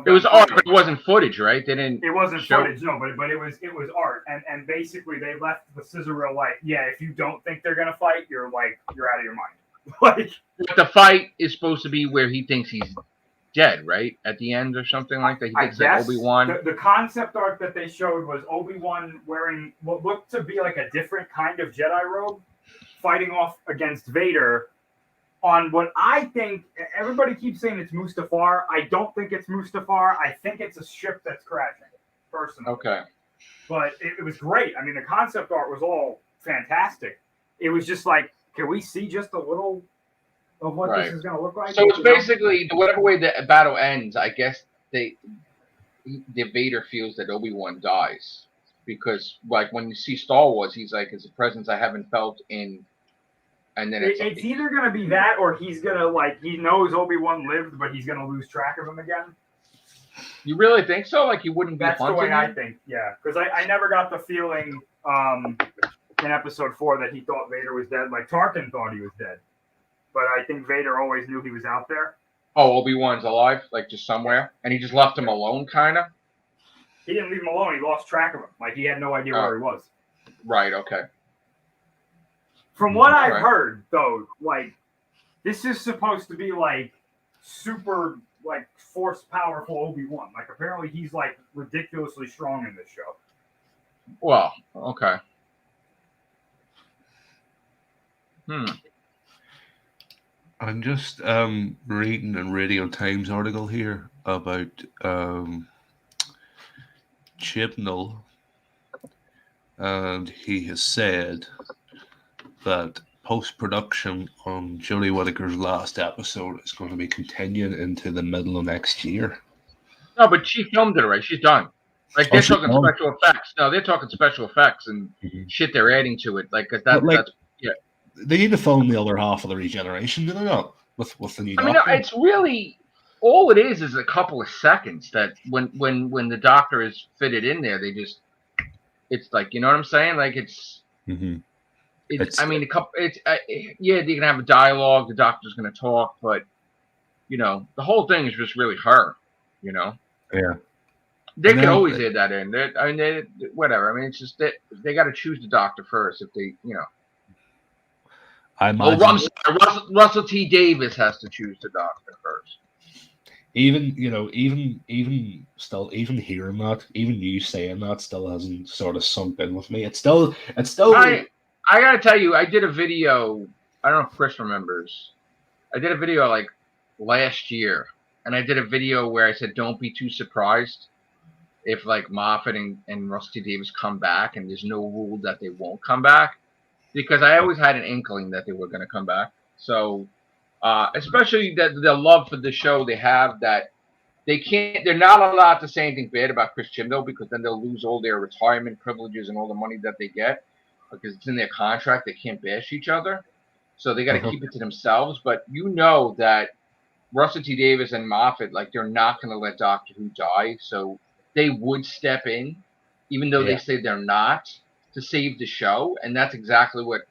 It was art, but it wasn't footage, right? They didn't. It wasn't footage, no, but it was art. And basically, they left the scissor reel like, yeah, if you don't think they're going to fight, you're out of your mind. Like, but the fight is supposed to be where he thinks he's dead, right? At the end or something like that. He thinks that Obi-Wan. The concept art that they showed was Obi-Wan wearing what looked to be like a different kind of Jedi robe, fighting off against Vader on what I think everybody keeps saying it's Mustafar. I don't think it's Mustafar. I think it's a ship that's crashing, personally. Okay. But it was great. I mean, the concept art was all fantastic. It was just like, can we see just a little of what this is going to look like? So it's basically whatever way the battle ends. I guess the Vader feels that Obi-Wan dies because, like, when you see Star Wars, he's like, "It's a presence I haven't felt in." And then it's either going to be that, or he's going to he knows Obi-Wan lived, but he's going to lose track of him again. You really think so? Like he wouldn't be? That's the way I think. Yeah, because I never got the feeling. In episode 4 that he thought Vader was dead. Like Tarkin thought he was dead. But I think Vader always knew he was out there. Oh, Obi-Wan's alive? Like just somewhere? And he just left him alone, kind of? He didn't leave him alone. He lost track of him. Like he had no idea where he was. Right, okay. From what I've heard, though, like, this is supposed to be, like, super, like, force powerful Obi-Wan. Like, apparently he's, like, ridiculously strong in this show. Well, okay. I'm just reading a Radio Times article here about Chibnall, and he has said that post-production on Jodie Whittaker's last episode is going to be continuing into the middle of next year. No, but she filmed it already. She's done. Like, they're talking special effects. No, they're talking special effects and shit they're adding to it. Like, that's... Yeah. They need to film the other half of the regeneration, do they not? With the new doctor? I mean, it's really all it is a couple of seconds that when the doctor is fitted in there, they just it's like, you know what I'm saying? Like it's I mean, yeah, they can have a dialogue. The doctor's going to talk, but you know, the whole thing is just really her. You know? Yeah. They could always add that in. Whatever. I mean, it's just that they got to choose the doctor first. If they, you know. Russell T. Davis has to choose the doctor first. Even hearing that, even you saying that still hasn't sort of sunk in with me. It's still. I gotta tell you, I did a video. I don't know if Chris remembers. I did a video like last year, and I did a video where I said, "Don't be too surprised if like Moffat and Russell T. Davis come back, and there's no rule that they won't come back." Because I always had an inkling that they were going to come back. So, especially that the love for the show they have, that they're not allowed to say anything bad about Chris Chibnall because then they'll lose all their retirement privileges and all the money that they get because it's in their contract. They can't bash each other. So they got to keep it to themselves. But you know that Russell T. Davis and Moffat, like, they're not going to let Doctor Who die. So they would step in, even though they say they're not, to save the show, and that's exactly what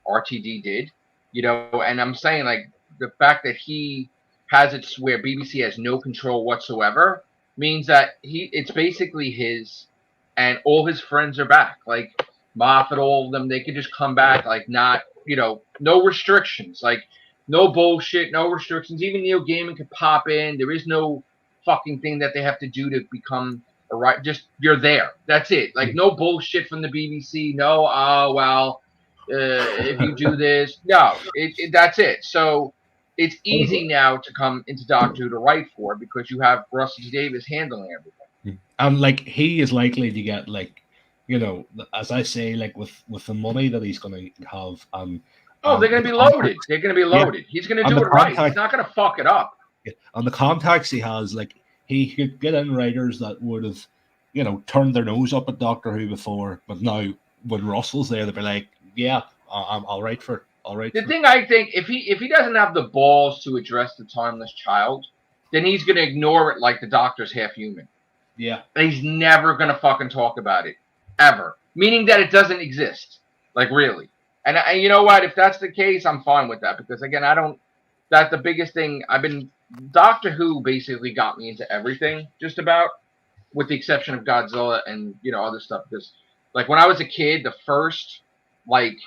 RTD did, you know. And I'm saying, like, the fact that he has it where BBC has no control whatsoever means that it's basically his, and all his friends are back. Like Moffat, all of them, they could just come back, like, not, you know, no restrictions, like no bullshit, no restrictions. Even Neil Gaiman could pop in. There is no fucking thing that they have to do to become All right, just you're there. That's it. Like no bullshit from the BBC. No, if you do this, no, that's it. So it's easy now to come into Doctor Who to write for because you have Russell T Davies handling everything. And like he is likely to get like, you know, as I say, like with the money that he's going to have, they're going to be loaded. They're going to be loaded. Yeah. He's going to do it right. He's not going to fuck it up. Yeah. And the contacts he has, like he could get in writers that would have, you know, turned their nose up at Doctor Who before, but now when Russell's there, they'll be like, yeah, I'll write for it. All right. The thing I think, if he doesn't have the balls to address the timeless child, then he's going to ignore it like the Doctor's half human. Yeah. And he's never going to fucking talk about it, ever. Meaning that it doesn't exist. Like, really. And you know what? If that's the case, I'm fine with that. Because, again, that's the biggest thing. Doctor Who basically got me into everything, just about, with the exception of Godzilla and, you know, other stuff. Because, like, when I was a kid, the first, like,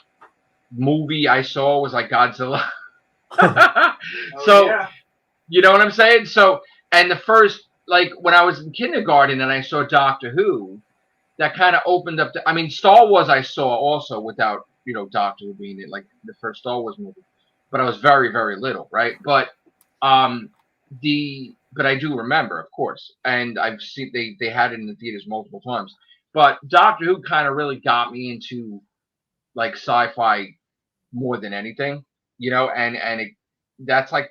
movie I saw was like Godzilla. You know what I'm saying? So, and the first, like when I was in kindergarten and I saw Doctor Who, that kind of opened up Star Wars I saw also without, you know, Doctor Who being it, like the first Star Wars movie, but I was very, very little, right? But but I do remember, of course, and I've seen they had it in the theaters multiple times. But Doctor Who kind of really got me into like sci-fi more than anything, you know, and that's like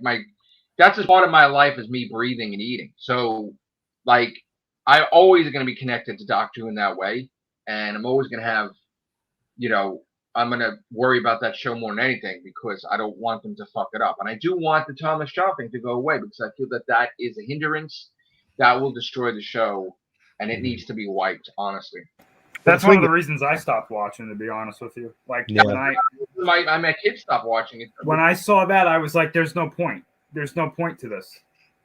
that's as part of my life as me breathing and eating. So like I always going to be connected to Doctor Who in that way, and I'm always going to have, you know, I'm going to worry about that show more than anything because I don't want them to fuck it up. And I do want the Thomas Shaw thing to go away because I feel that is a hindrance that will destroy the show, and it needs to be wiped, honestly. That's one of the reasons I stopped watching, to be honest with you. Like, when my kids stopped watching it. When I saw that, I was like, there's no point. There's no point to this.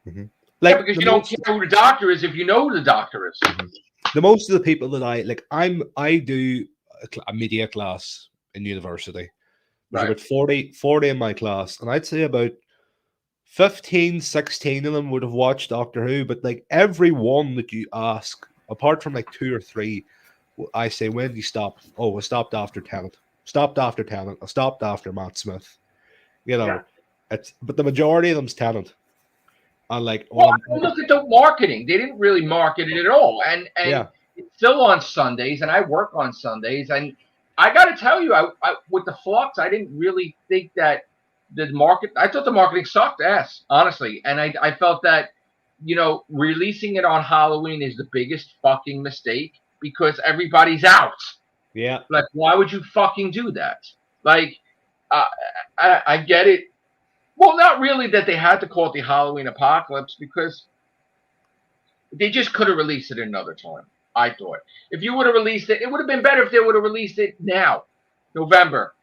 Mm-hmm. Like, because you don't care who the Doctor is if you know who the Doctor is. Mm-hmm. The most of the people that I do a media class in university. There's about 40 in my class, and I'd say about 15, 16 of them would have watched Doctor Who, but like every one that you ask, apart from like 2 or 3, I say, when did you stop? Oh, I stopped after Tennant. Stopped after Tennant. I stopped after Matt Smith. You know, but the majority of them's Tennant. And like, look at the marketing. They didn't really market it at all, and it's still on Sundays, and I work on Sundays, and I got to tell you, I with the Flux, I didn't really think that the market. I thought the marketing sucked ass, honestly, and I felt that, you know, releasing it on Halloween is the biggest fucking mistake. Because everybody's out. Yeah. Like, why would you fucking do that? Like, I get it. Well, not really that they had to call it the Halloween Apocalypse because they just could have released it another time, I thought. If you would have released it, it would have been better if they would have released it now, November,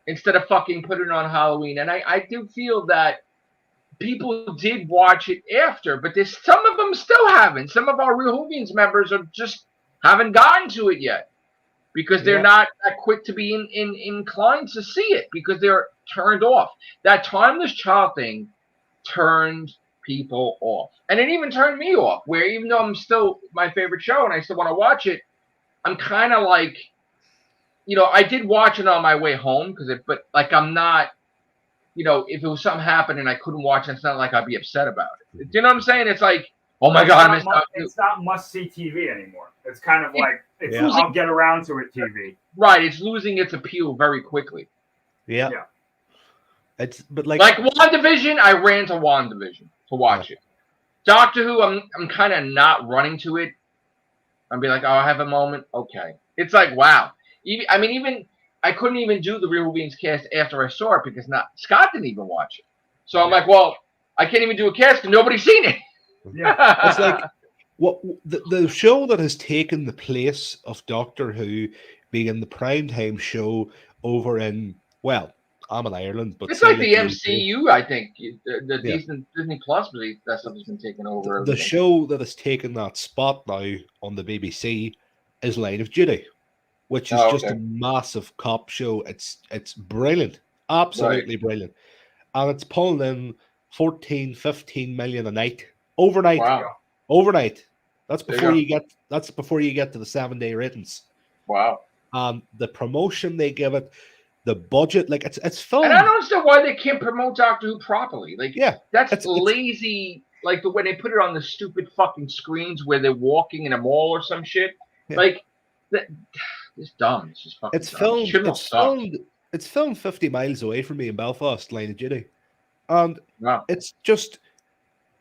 instead of fucking putting it on Halloween. And I do feel that people did watch it after, but there's some of them still haven't. Some of our Real Whovians members are just haven't gotten to it yet because they're not that quick to be inclined to see it because they're turned off. That Timeless Child thing turned people off, and it even turned me off. Where even though I'm still my favorite show and I still want to watch it, I'm kind of like, you know, I did watch it on my way home but like I'm not, you know, if it was something happened and I couldn't watch it, it's not like I'd be upset about it. Do you know what I'm saying? It's like, oh my God, it's not must-see TV anymore. It's kind of like I'll get around to it TV. Right, it's losing its appeal very quickly. Yeah. It's but like WandaVision, I ran to WandaVision to watch it. Doctor Who, I'm kind of not running to it. I'll be like, oh, I have a moment. Okay, it's like wow. Even I couldn't even do the Real Whovians cast after I saw it because Scott didn't even watch it. So I'm like, well, I can't even do a cast because nobody's seen it. Yeah, it's like the show that has taken the place of Doctor Who being the primetime show over in, well, I'm in Ireland, but it's like the MCU. I think the Disney Plus that stuff has been taken over. The show that has taken that spot now on the BBC is Line of Duty, which is just a massive cop show. It's brilliant, absolutely brilliant, and it's pulling in 14, 15 million a night overnight. Wow. Overnight. That's before you get to the 7-day ratings. Wow. The promotion they give it, the budget, like it's filmed. And I don't understand why they can't promote Doctor Who properly. Like, yeah, that's lazy. Like when they put it on the stupid fucking screens where they're walking in a mall or some shit. Yeah. Like, it's dumb. It's just fucking dumb. It's filmed 50 miles away from me in Belfast, Line of Duty, and it's just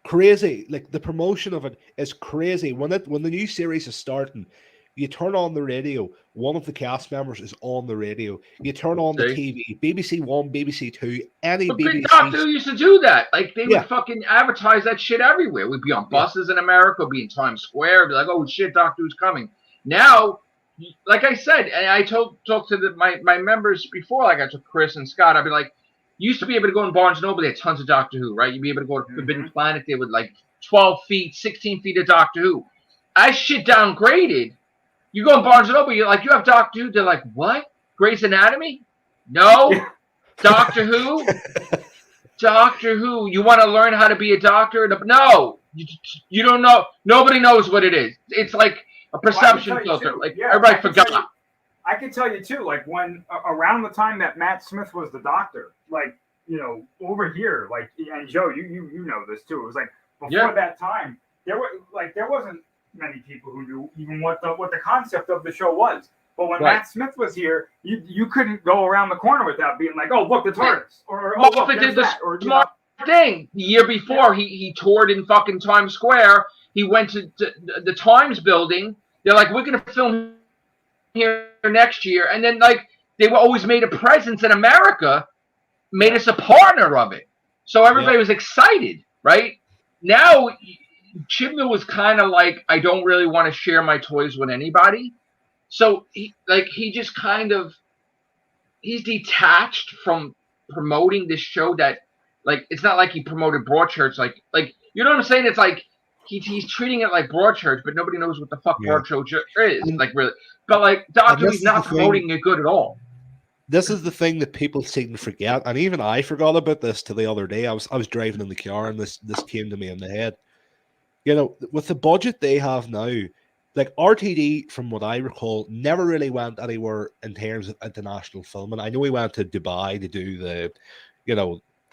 crazy. Like the promotion of it is crazy. When the new series is starting, you turn on the radio, one of the cast members is on the radio. You turn on the TV, BBC One, BBC Two, BBC. Doctor Who used to do that. Like they would fucking advertise that shit everywhere. We'd be on buses in America, be in Times Square, be like, "Oh shit, Doctor Who's coming." Now, like I said, and I talked to my members before, like I took Chris and Scott. I'd be like, you used to be able to go in Barnes and Noble, they had tons of Doctor Who, right? You'd be able to go to Forbidden Planet there with like 12 feet, 16 feet of Doctor Who. As shit downgraded, you go in Barnes and Noble, you're like, you have Doctor Who? They're like, what? Grey's Anatomy? No. Doctor Who? Doctor Who. You want to learn how to be a doctor? No. You don't know. Nobody knows what it is. It's like a perception filter. Like everybody forgot. I can tell you too, like when around the time that Matt Smith was the doctor, like, you know, over here, like, and Joe, you know this too. It was like before that time, there wasn't many people who knew even what the concept of the show was. But when Matt Smith was here, you couldn't go around the corner without being like, oh look, the TARDIS, or oh look, did the smart thing. The year before, he toured in fucking Times Square. He went to the Times building. They're like, we're gonna film here next year, and then like they were always made a presence in America, made us a partner of it, so everybody was excited. Right now, Chibnall was kind of like, I don't really want to share my toys with anybody, so he's detached from promoting this show. That like it's not like he promoted Broadchurch, like you know what I'm saying? It's like he's treating it like Broadchurch, but nobody knows what the fuck Broadchurch is, like really. But like Doctor Who's not promoting it good at all. This is the thing that people seem to forget, and even I forgot about this till the other day. I was driving in the car, and this came to me in the head. You know, with the budget they have now, like RTD, from what I recall, never really went anywhere in terms of international filming. I know he went to Dubai to do the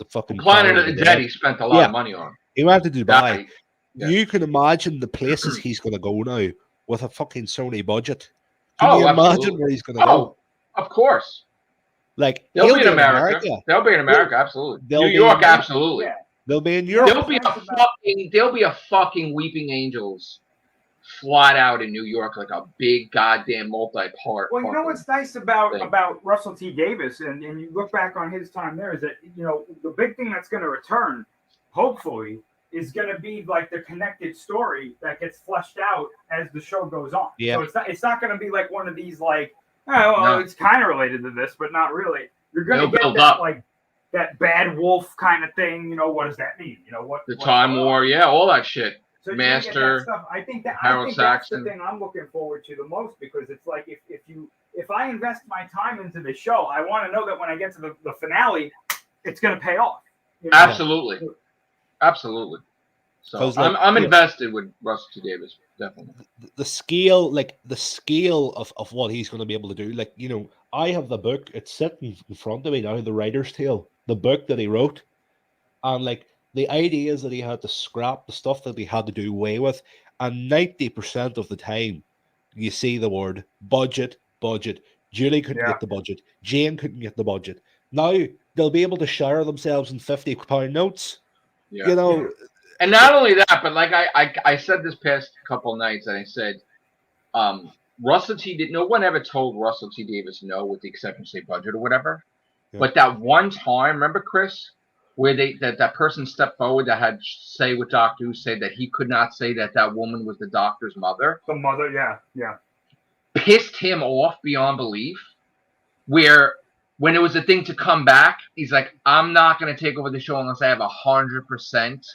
fucking Planet of the Dead. He spent a lot of money on. He went to Dubai. You can imagine the places he's going to go now with a fucking Sony budget. Can you imagine where he's going to go? Of course. Like they'll be in America. They'll be in America, absolutely. New York, absolutely. Yeah. They'll be in Europe. There'll be a fucking Weeping Angels flat out in New York, like a big goddamn multi-part. Well, you know what's nice about Russell T Davies, and you look back on his time there, is that, you know, the big thing that's going to return, hopefully, is going to be like the connected story that gets fleshed out as the show goes on. Yeah. So it's not going to be like one of these like, it's kind of related to this, but not really. You're going to get that like that bad wolf kind of thing. You know, what does that mean? You know what? The Time War, all that shit. So Master. That stuff. I think that's Saxon. the thing I'm looking forward to the most, because it's like if I invest my time into the show, I want to know that when I get to the finale, it's going to pay off. You know? Absolutely. Absolutely. So I'm invested with Russell T Davies, definitely. The scale of what he's going to be able to do. Like, you know, I have the book. It's sitting in front of me now, The Writer's Tale, the book that he wrote. And like the idea is that he had to scrap the stuff that he had to do away with. And 90% of the time, you see the word budget. Julie couldn't get the budget. Jane couldn't get the budget. Now they'll be able to share themselves in £50 notes. Yeah. You know, and not only that, but like I said this past couple of nights, and I said, no one ever told Russell T Davies no, with the exception of say budget or whatever. Yeah. But that one time, remember, Chris, where that person stepped forward that had say with Doctor Who, said that he could not say that woman was the doctor's mother. The mother, yeah. Pissed him off beyond belief. Where when it was a thing to come back, he's like, I'm not going to take over the show unless I have 100%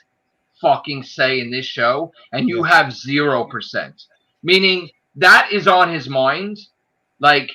fucking say in this show, and you have 0%. Meaning that is on his mind. Like,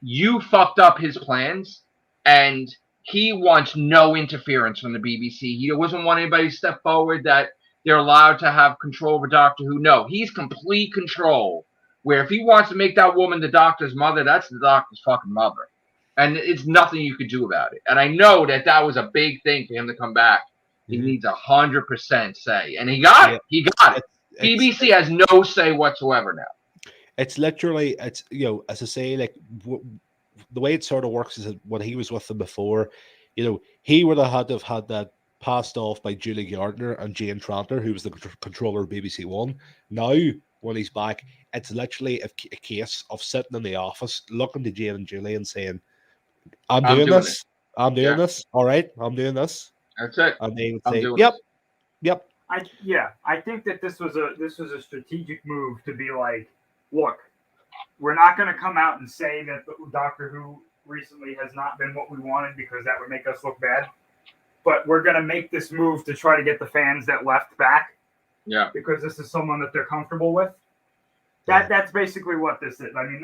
you fucked up his plans, and he wants no interference from the BBC. He doesn't want anybody to step forward that they're allowed to have control over Doctor Who. No, he's complete control. Where if he wants to make that woman the Doctor's mother, that's the Doctor's fucking mother. And it's nothing you could do about it. And I know that was a big thing for him to come back. He needs 100% say. And he got it. He got it. BBC has no say whatsoever now. It's literally, as I say, like, the way it sort of works is that when he was with them before, he would have had that passed off by Julie Gardner and Jane Tranter, who was the controller of BBC One. Now, when he's back, it's literally a case of sitting in the office, looking to Jane and Julie and saying, I'm doing this. I'm doing this. All right, I'm doing this. That's it. And they would say, yep. I think that this was a strategic move to be like, look, we're not going to come out and say that Doctor Who recently has not been what we wanted because that would make us look bad. But we're going to make this move to try to get the fans that left back. Yeah. Because this is someone that they're comfortable with. That's basically what this is. I mean,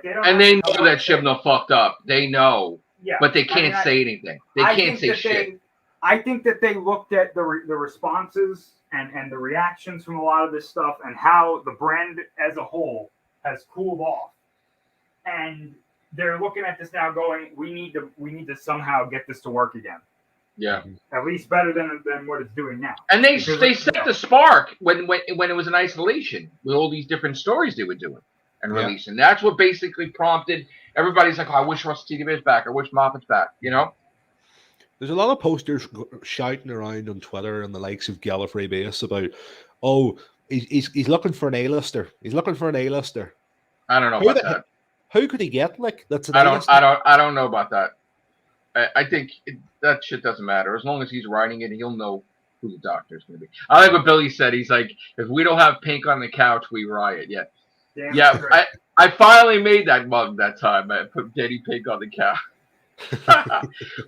they don't. And they know that Chibnall fucked up. They know. Yeah. But they can't say anything. They can't say shit. I think that they looked at the responses and the reactions from a lot of this stuff and how the brand as a whole has cooled off, and they're looking at this now, going, we need to somehow get this to work again. Yeah, at least better than what it's doing now. And they set the spark when it was in isolation with all these different stories they were doing and releasing. That's what basically prompted everybody's like, oh, I wish Russell T Davies back. I wish Moffat's back. There's a lot of posters shouting around on Twitter and the likes of Gallifrey Base about, oh, he's looking for an A-lister. He's looking for an A-lister. I don't know about that. How could he get that's an A-lister? I don't know about that. I think that shit doesn't matter. As long as he's writing it, he'll know who the Doctor's going to be. I like what Billy said. He's like, if we don't have Pink on the couch, we riot. Yeah. I finally made that mug that time. I put Daddy Pink on the couch.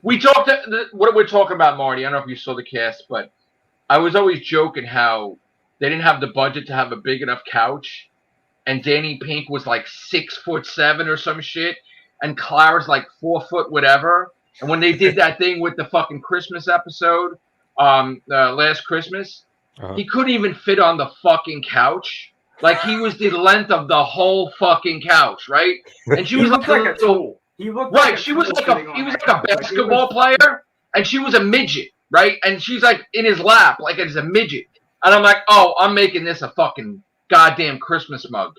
We talked. What we're talking about, Marty. I don't know if you saw the cast, but I was always joking how they didn't have the budget to have a big enough couch, and Danny Pink was like 6'7" or some shit, and Clara's like 4 foot whatever. And when they did that thing with the fucking Christmas episode, last Christmas, he couldn't even fit on the fucking couch. Like he was the length of the whole fucking couch, right? And she was like a tool. He looked right. He was like a basketball player, and she was a midget, right? And she's like in his lap, like it's a midget. And I'm like, oh, I'm making this a fucking goddamn Christmas mug.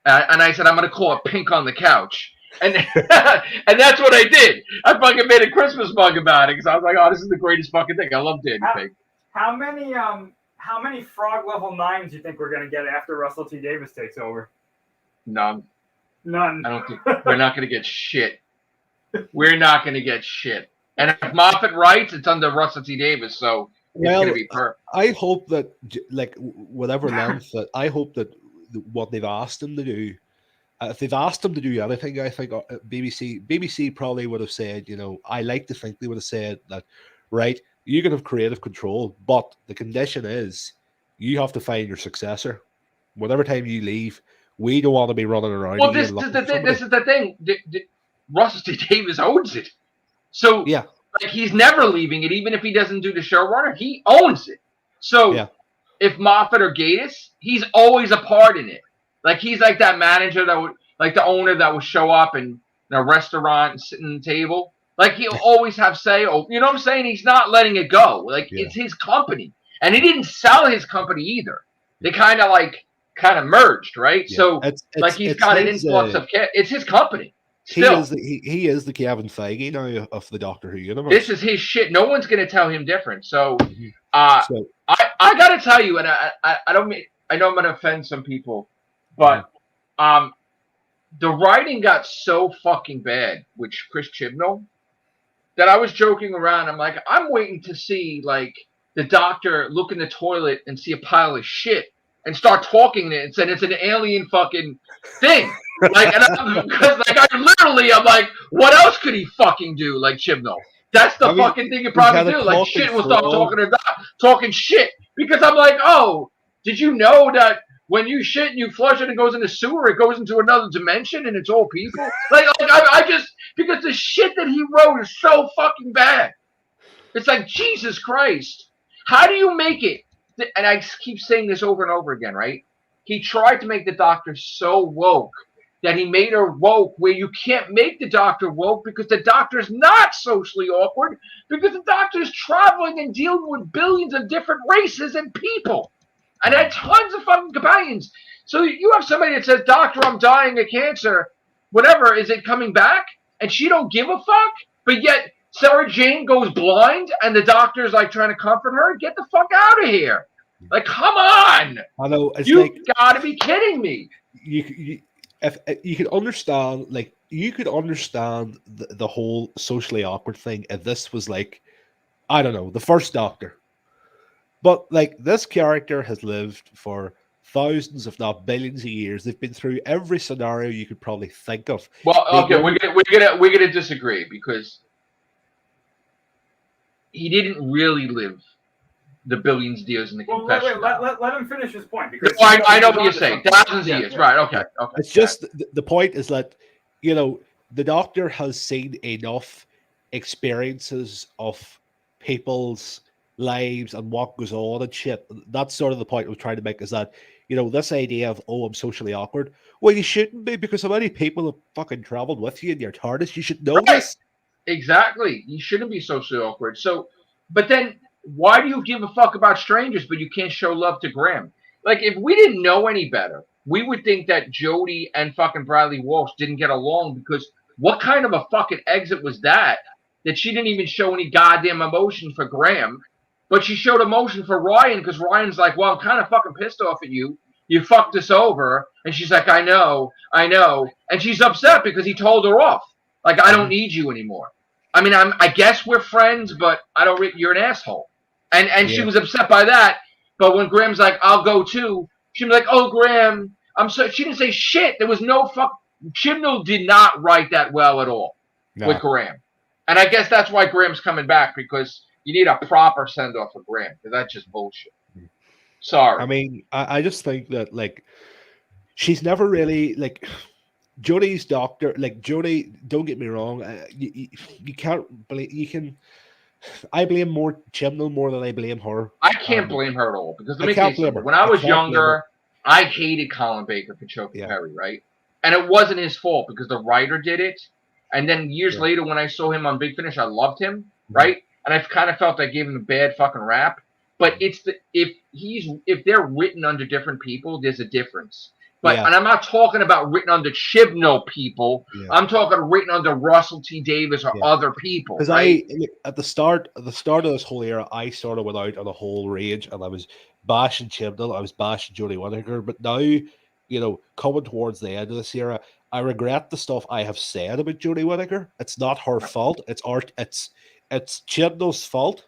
And I said, I'm gonna call it Pink on the Couch. And and that's what I did. I fucking made a Christmas mug about it because I was like, oh, this is the greatest fucking thing. I love Danny Pink. How many frog level 9s do you think we're gonna get after Russell T Davies takes over? None. I don't think we're not gonna get shit. We're not gonna get shit. And if Moffat writes, it's under Russell T Davies, so it's gonna be perfect. I hope that, like, whatever length, that I hope that what they've asked him to do. If they've asked him to do anything, I think BBC probably would have said, I like to think they would have said that, right, you can have creative control, but the condition is you have to find your successor. Whatever time you leave, we don't want to be running around. Well, this is the thing. Russell T Davies owns it. So, yeah, like, he's never leaving it, even if he doesn't do the showrunner. He owns it. So, if Moffat or Gatiss, he's always a part in it. Like, he's like that manager that would, like the owner that would show up in a restaurant and sit in the table. Like, he'll always have say. Oh, you know what I'm saying? He's not letting it go. Like, it's his company. And he didn't sell his company either. They kind of merged, right? Yeah. So, he's got an influx of cash. It's his company. Still. He is the Kevin Feige now of the Doctor Who universe. This is his shit. No one's going to tell him different. So, I got to tell you, and I don't mean, I know I'm going to offend some people, but the writing got so fucking bad with Chris Chibnall that I was joking around. I'm like, I'm waiting to see like the Doctor look in the toilet and see a pile of shit and start talking it and saying it's an alien fucking thing. Like, because I'm like, what else could he fucking do? Like Chibnall. That's the fucking thing you probably do. Like shit will start talking shit. Because I'm like, oh, did you know that when you shit and you flush it and goes in the sewer, it goes into another dimension and it's all people? Like I just, because the shit that he wrote is so fucking bad. It's like, Jesus Christ. How do you make it and I keep saying this over and over again, right? He tried to make the Doctor so woke that he made her woke where you can't make the Doctor woke because the Doctor's not socially awkward because the Doctor's traveling and dealing with billions of different races and people and had tons of fucking companions. So you have somebody that says, Doctor, I'm dying of cancer, whatever, is it coming back? And she don't give a fuck? But yet Sarah Jane goes blind and the Doctor's like trying to comfort her? Get the fuck out of here. Like, come on. I know. It's you like, gotta be kidding me. If you could understand, like, you could understand the whole socially awkward thing if this was like, I don't know, the first Doctor. But like, this character has lived for thousands, if not billions of years. They've been through every scenario you could probably think of. Well, okay, we're gonna disagree because he didn't really live the billions of years in the confession. Let him finish his point. Because I know what you're saying. Thousands of years. Right, okay. It's just the point is that, you know, the Doctor has seen enough experiences of people's lives and what goes on and shit. That's sort of the point I was trying to make, is that, you know, this idea of, oh, I'm socially awkward. Well, you shouldn't be, because how many people have fucking traveled with you in your TARDIS? You should know this. Exactly. You shouldn't be socially awkward. So, but then why do you give a fuck about strangers, but you can't show love to Graham? Like, if we didn't know any better, we would think that Jodie and fucking Bradley Walsh didn't get along, because what kind of a fucking exit was that she didn't even show any goddamn emotion for Graham, but she showed emotion for Ryan, because Ryan's like, well, I'm kind of fucking pissed off at you. You fucked us over. And she's like, I know. And she's upset because he told her off. Like, I don't need you anymore. I mean, I guess we're friends, but you're an asshole. And she was upset by that. But when Graham's like, I'll go too, she was like, oh, Graham, she didn't say shit. There was no Chibnall did not write that well at all with Graham. And I guess that's why Graham's coming back, because you need a proper send-off for Graham, because that's just bullshit. Sorry. I mean, I just think that, like, she's never really, like, Jodie's Doctor, like, Jodie, don't get me wrong, you can't blame, I blame more Chibnall more than I blame her. I can't blame her at all, because let me tell you something. When I was younger, I hated Colin Baker for choking Perry, right? And it wasn't his fault, because the writer did it. And then years later, when I saw him on Big Finish, I loved him, right? And I kind of felt I gave him a bad fucking rap. But it's if they're written under different people, there's a difference. But and I'm not talking about written under Chibnall people. I'm talking written under Russell T Davies or other people. Because right? At the start of this whole era, I sort of went out on a whole rage, and I was bashing Chibnall, I was bashing Jodie Whittaker. But now, you know, coming towards the end of this era, I regret the stuff I have said about Jodie Whittaker. It's not her fault. It's Chibnall's fault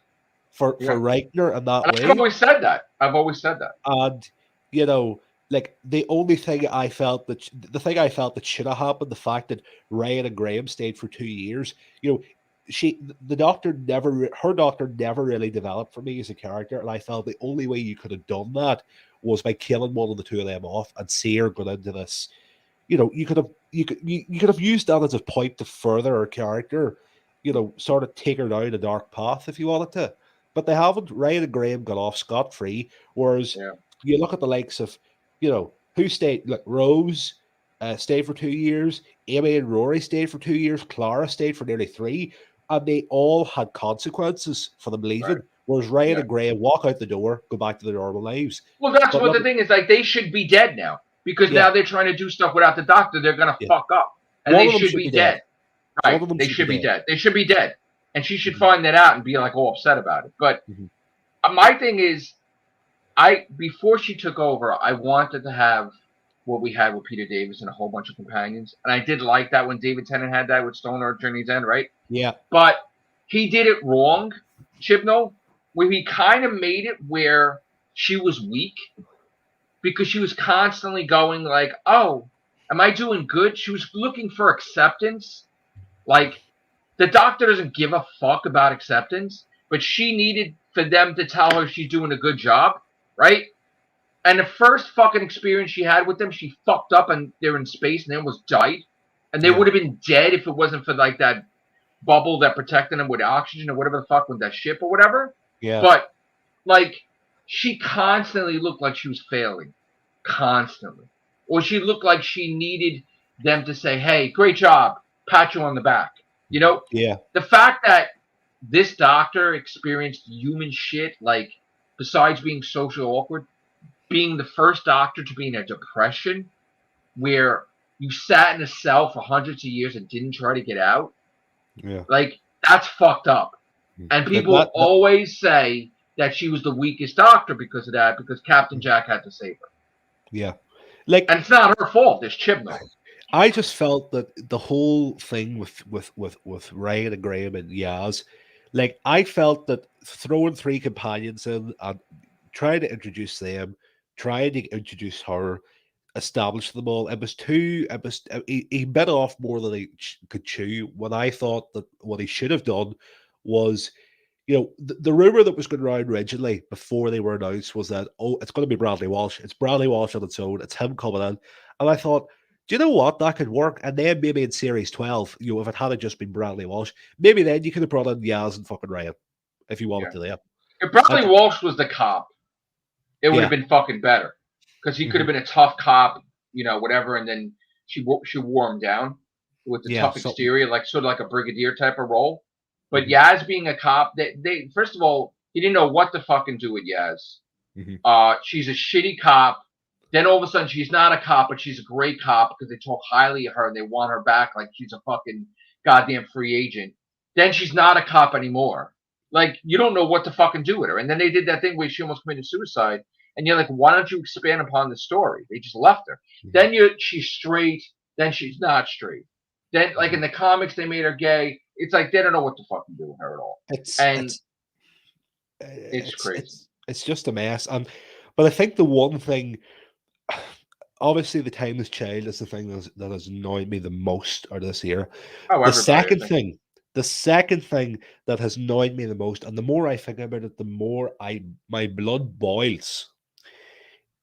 for writing her in that way. I've always said that. And, you know, like, the thing I felt that should have happened, the fact that Ryan and Graham stayed for 2 years, you know, her doctor never really developed for me as a character, and I felt the only way you could have done that was by killing one of the two of them off and see her going into this. You know, you could have used that as a point to further her character, you know, sort of take her down a dark path if you wanted to. But they haven't. Ryan and Graham got off scot-free, whereas you look at the likes of, you know, who stayed, like Rose stayed for 2 years, Amy and Rory stayed for 2 years, Clara stayed for nearly 3, and they all had consequences for them leaving. Right. Whereas Ryan and Graham walk out the door, go back to their normal lives. Well, that's what the thing is. Like, they should be dead now, because now they're trying to do stuff without the doctor. They're gonna fuck up, and they should be dead. Right? They should be dead. They should be dead, and she should find that out and be like all upset about it. But my thing is, before she took over, I wanted to have what we had with Peter Davis and a whole bunch of companions, and I did like that when David Tennant had that with Stoner Journey's End, right? Yeah. But he did it wrong, Chibnall, where he kind of made it where she was weak, because she was constantly going like, "Oh, am I doing good?" She was looking for acceptance. Like, the doctor doesn't give a fuck about acceptance, but she needed for them to tell her she's doing a good job, right? And the first fucking experience she had with them, she fucked up and they're in space and they almost died. And they would have been dead if it wasn't for, like, that bubble that protected them with oxygen or whatever the fuck with that ship or whatever. Yeah. But, like, she constantly looked like she was failing, constantly, or she looked like she needed them to say, "Hey, great job, pat you on the back." You know, Yeah. the fact that this doctor experienced human shit, like besides being socially awkward, being the first doctor to be in a depression where you sat in a cell for hundreds of years and didn't try to get out, Yeah. like that's fucked up. And Like people always say that she was the weakest doctor because of that, because Captain Jack had to save her. Yeah. Like, and it's not her fault. There's Chibnall. I just felt that the whole thing with Ryan and Graham and Yaz, like I felt that throwing three companions in and trying to introduce them, trying to introduce her, establish them all. It was too. It was he bit off more than he could chew. When I thought that what he should have done was, the rumor that was going around originally before they were announced was that, oh, it's going to be Bradley Walsh. It's Bradley Walsh on its own. It's him coming in, and I thought, do you know what, that could work? And then maybe in series 12, if it had just been Bradley Walsh, maybe then you could have brought in Yaz and fucking Ryan if you wanted to. Yeah. If Bradley Walsh was the cop, it would have been fucking better, because he could have been a tough cop, whatever, and then she wore him down with the tough exterior, like sort of like a brigadier type of role. But Yaz being a cop, they first of all, he didn't know what to fucking do with Yaz. She's a shitty cop. Then all of a sudden she's not a cop, but she's a great cop because they talk highly of her and they want her back like she's a fucking goddamn free agent. Then she's not a cop anymore. Like, you don't know what to fucking do with her. And then they did that thing where she almost committed suicide. And you're like, why don't you expand upon the story? They just left her. Then she's straight. Then she's not straight. Then, like in the comics, they made her gay. It's like they don't know what to fucking do with her at all. It's crazy. It's just a mess. But I think the one thing, obviously, the Timeless Child is the thing that has annoyed me the most out of this year. The second thing that has annoyed me the most, and the more I think about it, the more my blood boils,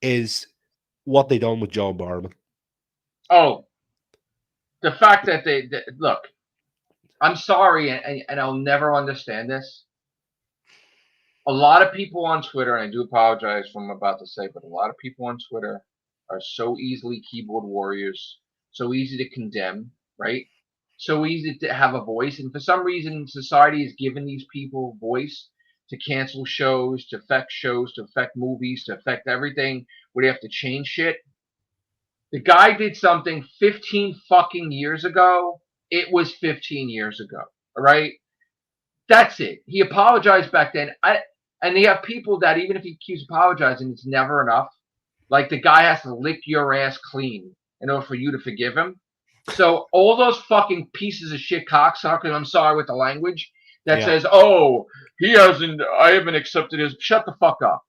is what they done with John Barrowman. Oh, the fact that they look. I'm sorry, and I'll never understand this. A lot of people on Twitter, and I do apologize for what I'm about to say, but a lot of people on Twitter are so easily keyboard warriors, so easy to condemn, right? So easy to have a voice. And for some reason, society has given these people a voice to cancel shows, to affect movies, to affect everything, where they have to change shit. The guy did something 15 fucking years ago. It was 15 years ago, all right? That's it. He apologized back then. And they have people that even if he keeps apologizing, it's never enough. Like, the guy has to lick your ass clean in order for you to forgive him. So all those fucking pieces of shit cocksuckers, I'm sorry with the language, that says, oh, I haven't accepted his, shut the fuck up.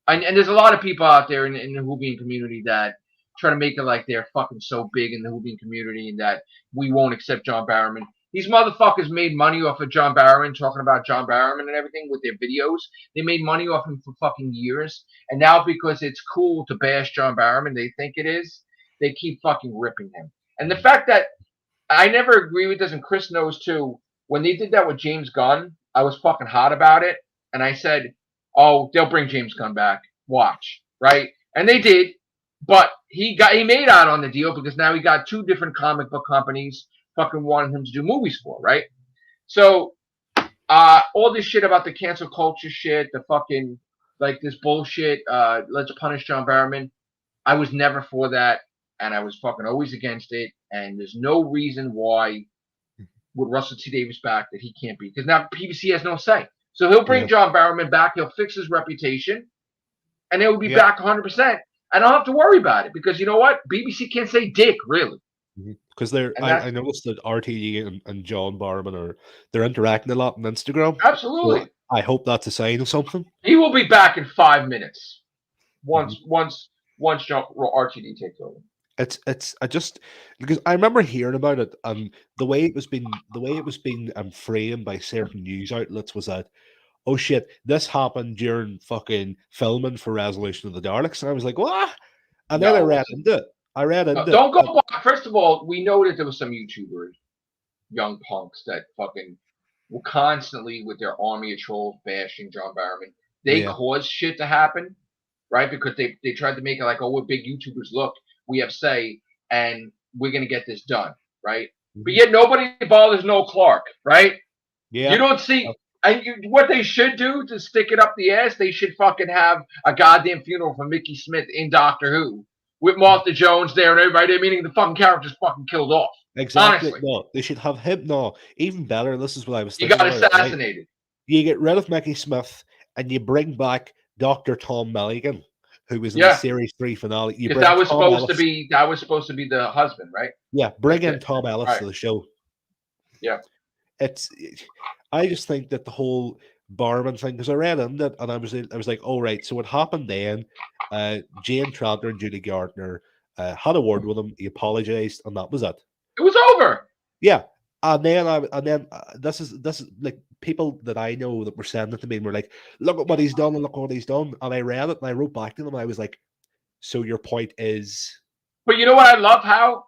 And there's a lot of people out there in the Whovian community that try to make it like they're fucking so big in the Whovian community and that we won't accept John Barrowman. These motherfuckers made money off of John Barrowman, talking about John Barrowman and everything with their videos. They made money off him for fucking years. And now because it's cool to bash John Barrowman, they think it is, they keep fucking ripping him. And the fact that I never agree with this, and Chris knows too, when they did that with James Gunn, I was fucking hot about it. And I said, oh, they'll bring James Gunn back. Watch, right? And they did. But he made out on the deal because now he got two different comic book companies fucking wanting him to do movies for, right? So all this shit about the cancel culture shit, the fucking, like, this bullshit, let's punish John Barrowman, I was never for that, and I was fucking always against it, and there's no reason why with Russell T. Davies back that he can't be, because now PBC has no say. So he'll bring John Barrowman back, he'll fix his reputation, and he'll be back 100%. I don't have to worry about it because you know what? BBC can't say dick, really. Because I noticed that RTE and John Barrowman they're interacting a lot on Instagram. Absolutely. So I hope that's a sign of something. He will be back in 5 minutes. Once John RTD takes over. Because I remember hearing about it, the way it was being framed by certain news outlets was that, oh shit, this happened during fucking filming for Resolution of the Daleks. And I was like, what? And then I read into it. Don't go back. First of all, we know that there was some YouTubers, young punks, that fucking were constantly with their army of trolls bashing John Barrowman. They caused shit to happen, right? Because they tried to make it like, oh, we're big YouTubers. Look, we have say, and we're gonna get this done, right? But yet nobody bothers Noel Clark, right? Yeah. You don't see. And what they should do to stick it up the ass, they should fucking have a goddamn funeral for Mickey Smith in Doctor Who with Martha Jones there and everybody there, meaning the fucking character's fucking killed off. Exactly. Honestly. No, they should have him. No, even better. This is what I was thinking. You got assassinated. Right? You get rid of Mickey Smith and you bring back Dr. Tom Milligan, who was in the series 3 finale. Because that was supposed to be the husband, right? Yeah, bring in Tom Ellis to the show. Yeah. I just think that the whole Barman thing, because I read in it and I was like, oh right, so what happened then? Jane Tranter and Judy Gardner had a word with him. He apologized, and that was it. It was over. Yeah, and then this is like people that I know that were sending it to me and were like, look at what he's done and look what he's done. And I read it and I wrote back to them and I was like, so your point is? But you know what? I love how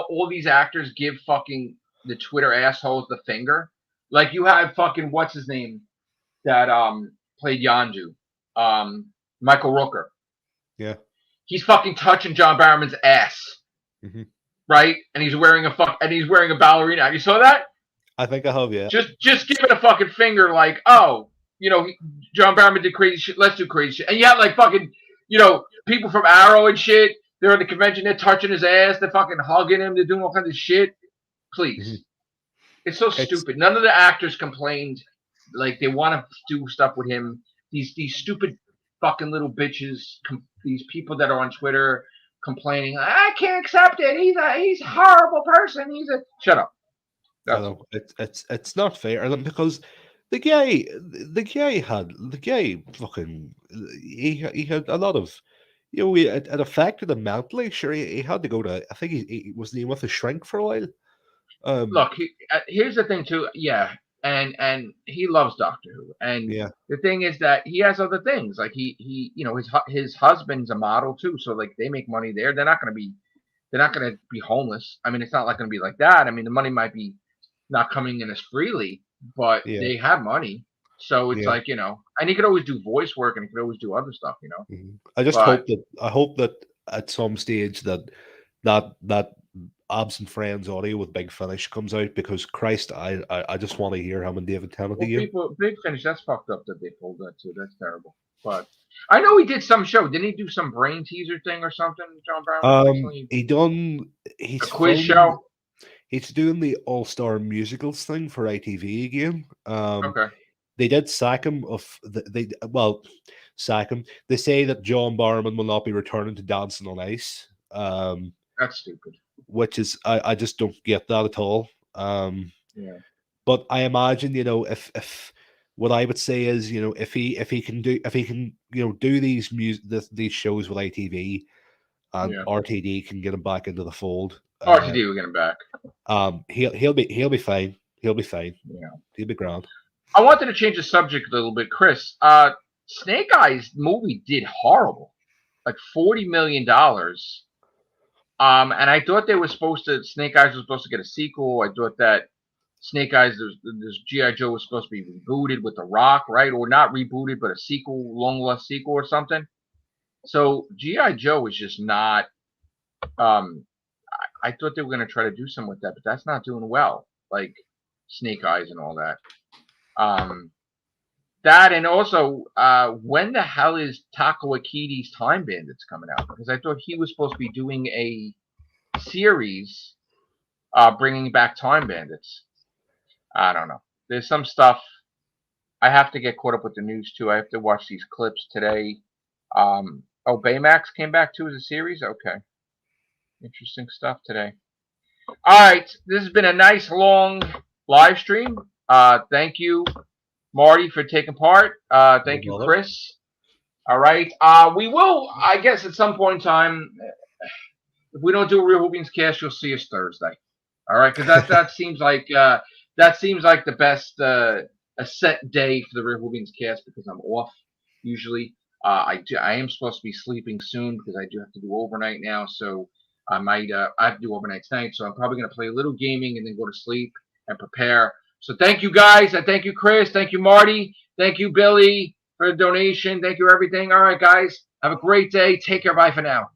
all these actors give fucking the Twitter assholes the finger. Like you have fucking what's his name that played Yondu, Michael Rooker. Yeah, he's fucking touching John Barrowman's ass, right? And he's wearing a ballerina. You saw that? I think I have. Yeah. Just give it a fucking finger, like, oh, John Barrowman did crazy shit. Let's do crazy shit. And you have like fucking, people from Arrow and shit. They're at the convention. They're touching his ass. They're fucking hugging him. They're doing all kinds of shit. Please. It's so stupid. None of the actors complained. Like they want to do stuff with him. These stupid fucking little bitches. These people that are on Twitter complaining. I can't accept it. He's a horrible person. Shut up. No, it's not fair. And because the guy fucking he had a lot of. It affected him mentally. Sure, he had to go to. I think he was with a shrink for a while. Look, here's the thing too. Yeah, and he loves Doctor Who, and the thing is that he has other things. Like he his husband's a model too, so like they make money there. They're not gonna be homeless. I mean, it's not like gonna be like that. I mean, the money might be not coming in as freely, but they have money. So it's like, and he could always do voice work and he could always do other stuff, I hope that at some stage that Absent Friends audio with Big Finish comes out, because Christ, I just want to hear him and David Tennant again. Big Finish, that's fucked up that they pulled that too. That's terrible. But I know he did some show. Didn't he do some brain teaser thing or something, John Brown? He's a quiz show. He's doing the All-Star Musicals thing for ITV again. Okay. They did sack him sack him. They say that John Barrowman will not be returning to Dancing on Ice. That's stupid. Which is I just don't get that at all. But I imagine, if what I would say is, if he can do these shows with ITV and RTD can get him back into the fold. RTD will get him back. He'll be fine. He'll be fine. Yeah. He'll be grand. I wanted to change the subject a little bit, Chris. Snake Eyes movie did horrible, like $40 million. And I thought Snake Eyes was supposed to get a sequel. I thought that Snake Eyes, this G.I. Joe was supposed to be rebooted with The Rock, right? Or not rebooted, but a sequel, long lost sequel or something. So G.I. Joe is just not. I thought they were going to try to do something with that, but that's not doing well. Like Snake Eyes and all that. That, and also, when the hell is Taika Waititi's Time Bandits coming out? Because I thought he was supposed to be doing a series bringing back Time Bandits. I don't know. There's some stuff. I have to get caught up with the news, too. I have to watch these clips today. Baymax came back, too, as a series? Okay. Interesting stuff today. All right. This has been a nice, long live stream. Thank you, Marty, for taking part. Thank you, Chris. All right. We will, I guess, at some point in time, if we don't do a Real Hoopings cast, you'll see us Thursday. All right, because that seems like the best a set day for the Real Hoopings cast, because I'm off usually. I am supposed to be sleeping soon because I do have to do overnight now, so I have to do overnight tonight. So I'm probably going to play a little gaming and then go to sleep and prepare. So thank you guys. I thank you, Chris. Thank you, Marty. Thank you, Billy. for the donation. Thank you, everything. All right, guys. Have a great day. Take care. Bye for now.